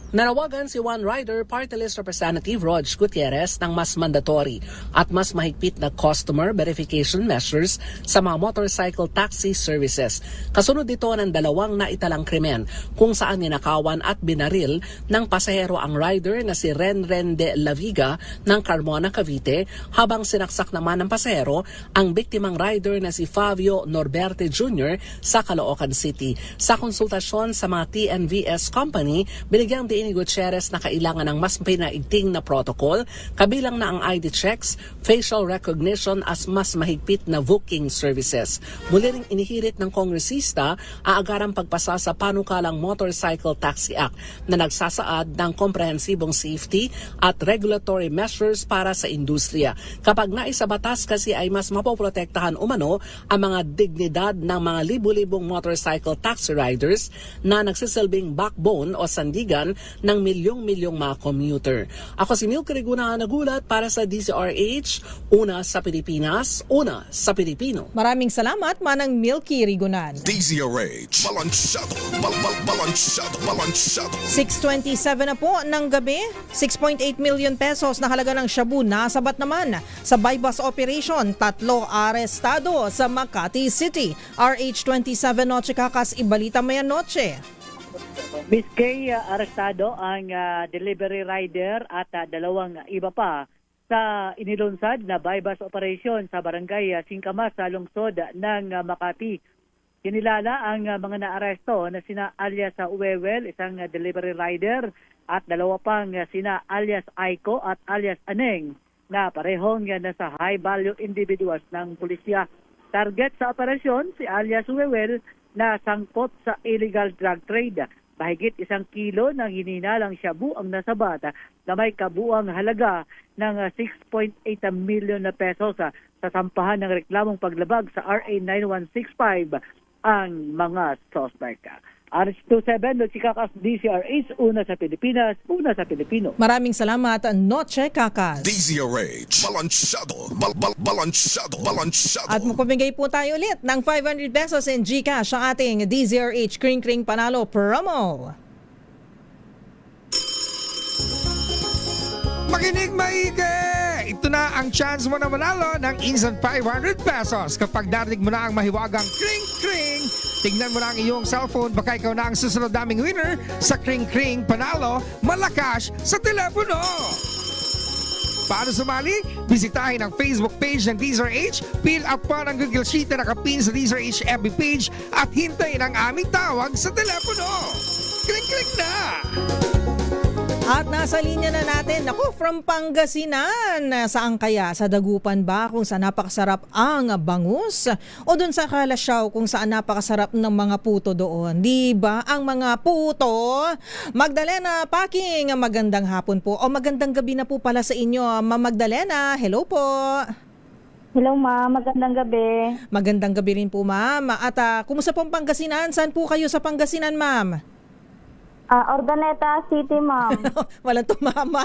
Nanawagan si One Rider Party List Representative Rog Gutierrez ng mas mandatory at mas mahigpit na customer verification measures sa mga motorcycle taxi services. Kasunod dito ng dalawang naitalang krimen kung saan ninakawan at binaril ng pasahero ang rider na si Renren de la Viga ng Carmona, Cavite, habang sinaksak naman ng pasahero ang biktimang rider na si Fabio Norberte Jr. sa Caloocan City. Sa konsultasyon sa mga TNVS company, binigyang ni Gutierrez na kailangan ng mas pinaigting na protocol, kabilang na ang ID checks, facial recognition as mas mahigpit na booking services. Muli ring inihirit ng kongresista aagarang pagpasa sa panukalang Motorcycle Taxi Act na nagsasaad ng komprehensibong safety at regulatory measures para sa industriya. Kapag naisabatas kasi ay mas mapoprotektahan umano ang mga dignidad ng mga libu-libong motorcycle taxi riders na nagsisilbing backbone o sandigan ng milyong-milyong mga commuter. Ako si Milk Reguna nagulat para sa DZRH, una sa Pilipinas, una sa Pilipino. Maraming salamat, Manang Milky Rigunan. DZRH, balansyado, balansyado. 6:27 na po ng gabi, 6.8 million pesos na halaga ng shabu nasabat naman sa bypass operation. 3 arestado sa Makati City. RH27 Noche Kakas, ibalita mo yan, Noche. Miss Kay, arestado ang delivery rider at 2 iba pa sa inilunsad na bypass operation sa barangay Singkamas sa lungsod ng Makati. Kinilala ang mga naaresto na sina alias Uwewel, isang delivery rider, at 2 pang sina alias Aiko at alias Aneng na parehong nasa high-value individuals ng pulisya. Target sa operasyon si alias Uwewel na sangkot sa illegal drug trade. Mahigit 1 kilo ng hininalang shabu ang nasabat na may kabuang halaga ng 6.8 million na pesos sa sampahan ng reklamong paglabag sa RA 9165 ang mga suspect. RH27, Chikakas, DZRH, una sa Pilipinas, una sa Pilipino. Maraming salamat, Noche Kakas. DZRH, balansyado. At magpamigay po tayo ulit ng 500 pesos in GCash sa ating DZRH Kring Kring Panalo promo. Makinig maigi! Ito na ang chance mo na manalo ng instant 500 pesos kapag narinig mo na ang mahiwagang Kring Kring. Tingnan mo na ang iyong cellphone, baka ikaw na ang susunod naming winner sa Kring Kring Panalo Malakas sa telepono. Paano sumali? Bisitahin ang Facebook page ng DZRH, fill up pa ng Google Sheet na nakapin sa DZRH FB page at hintayin ang aming tawag sa telepono. Kring Kring na! At nasa linya na natin, naku, from Pangasinan. Saan kaya? Sa Dagupan ba kung saan napakasarap ang bangus? O dun sa Kalasyaw kung saan napakasarap ng mga puto doon? Di ba ang mga puto? Magdalena Packing, magandang hapon po. O magandang gabi na po pala sa inyo. Ma'am Magdalena, hello po. Hello ma'am, magandang gabi. Magandang gabi rin po ma'am. At kumusta po ang Pangasinan? Saan po kayo sa Pangasinan ma'am? Ordaneta City, ma'am. Walang tumama.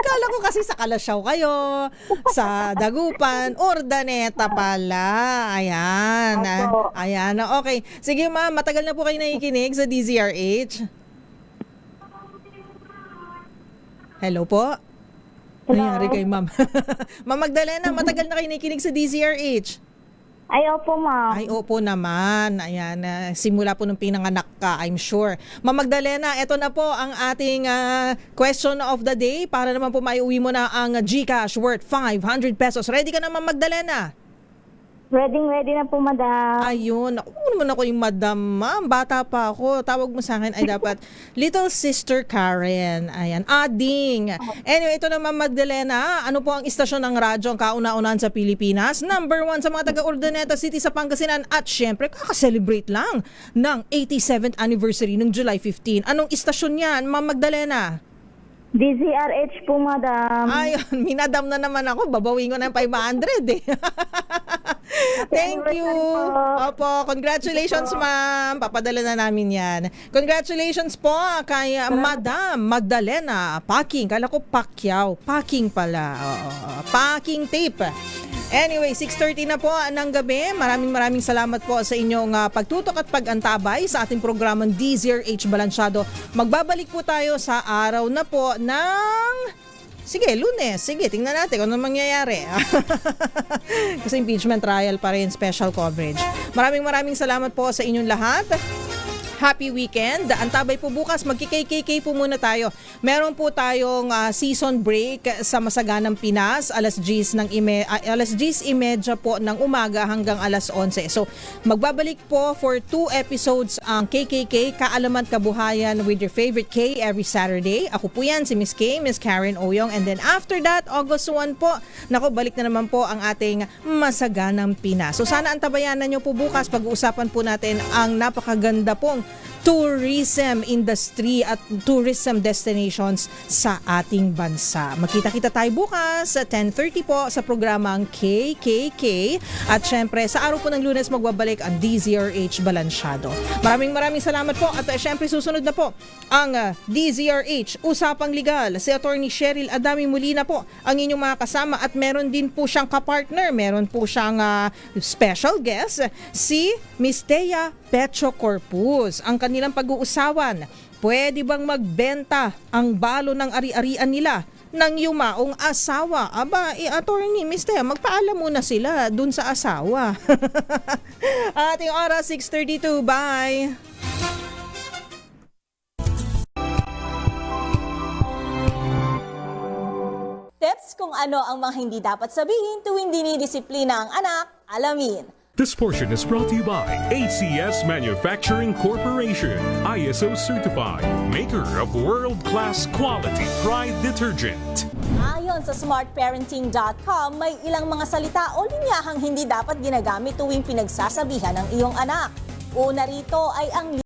Kala ko kasi sa Kalasyaw kayo, sa Dagupan, Ordaneta pala. Ayan. Ayan. Okay. Sige ma'am, matagal na po kayo nakikinig sa DZRH. Hello po? Hello. Nangyari kay ma'am. Ma'am Magdalena, matagal na kayo nakikinig sa DZRH. Ay, opo, ma'am. Ay, opo naman. Ayan, simula po nung pinanganak ka, I'm sure. Ma'am Magdalena, eto na po ang ating question of the day para naman po maiuwi mo na ang GCash worth 500 pesos. Ready ka na, Ma'am Magdalena? Ready na po, madam. Ayun. Ako naman ako yung madam, ma'am. Bata pa ako. Tawag mo sa akin ay dapat Little Sister Karen. Ayan. Ading. Anyway, ito na, Ma'am Magdalena. Ano po ang istasyon ng radyo ang kauna-unahan sa Pilipinas? Number 1 sa mga taga-Urdaneta City sa Pangasinan. At syempre, kakaselebrate lang ng 87th anniversary ng July 15. Anong istasyon yan, Ma'am Magdalena? DZRH po, madam. Ayun, minadam na naman ako. Babawin ko ng 500 eh. Thank you. Opo, congratulations ma'am. Papadala na namin yan. Congratulations po kay Madam Magdalena Packing. Kala ko Pacquiao. Packing pala. Packing tape. Anyway, 6:30 na po ng gabi. Maraming salamat po sa inyong pagtutok at pag-antabay sa ating programang DZRH Balansyado. Magbabalik po tayo sa araw na po ng... Sige, Lunes. Sige, tingnan natin kung ano mangyayari. Kasi impeachment trial pa rin, special coverage. Maraming salamat po sa inyong lahat. Happy weekend. Antabay po bukas, magki-KKK po muna tayo. Meron po tayong season break sa Masaganang Pinas, alas 10:30 po ng umaga hanggang alas 11. So, magbabalik po for 2 episodes ang KKK, Kaalaman Kabuhayan with your favorite K every Saturday. Ako po yan, si Miss K, Miss Karen Oyong. And then after that, August 1 po, balik na naman po ang ating Masaganang Pinas. So, sana antabayanan nyo po bukas. Pag-uusapan po natin ang napakaganda pong tourism industry at tourism destinations sa ating bansa. Makita-kita tayo bukas sa 10:30 po sa programang KKK. At syempre, sa araw po ng Lunes magbabalik ang DZRH Balansyado. Maraming salamat po. At syempre, susunod na po ang DZRH Usapang Legal. Si Attorney Cheryl Adami Molina po ang inyong mga kasama at meron din po siyang kapartner. Meron po siyang special guest, si Miss Thea Pecho Corpus. Ang kanilang pag-uusawan, pwede bang magbenta ang balo ng ari-arian nila ng yumaong asawa? Aba, Attorney, Miss Thea, magpaalam muna sila dun sa asawa. Ating oras, 6:32. Bye! Tips kung ano ang mga hindi dapat sabihin tuwing dinidisiplina ang anak, alamin. This portion is brought to you by ACS Manufacturing Corporation, ISO certified, maker of world-class quality Pride detergent. Ayon sa smartparenting.com, may ilang mga salita o linyahang hindi dapat ginagamit tuwing pinagsasabihan ng iyong anak. Una rito ay ang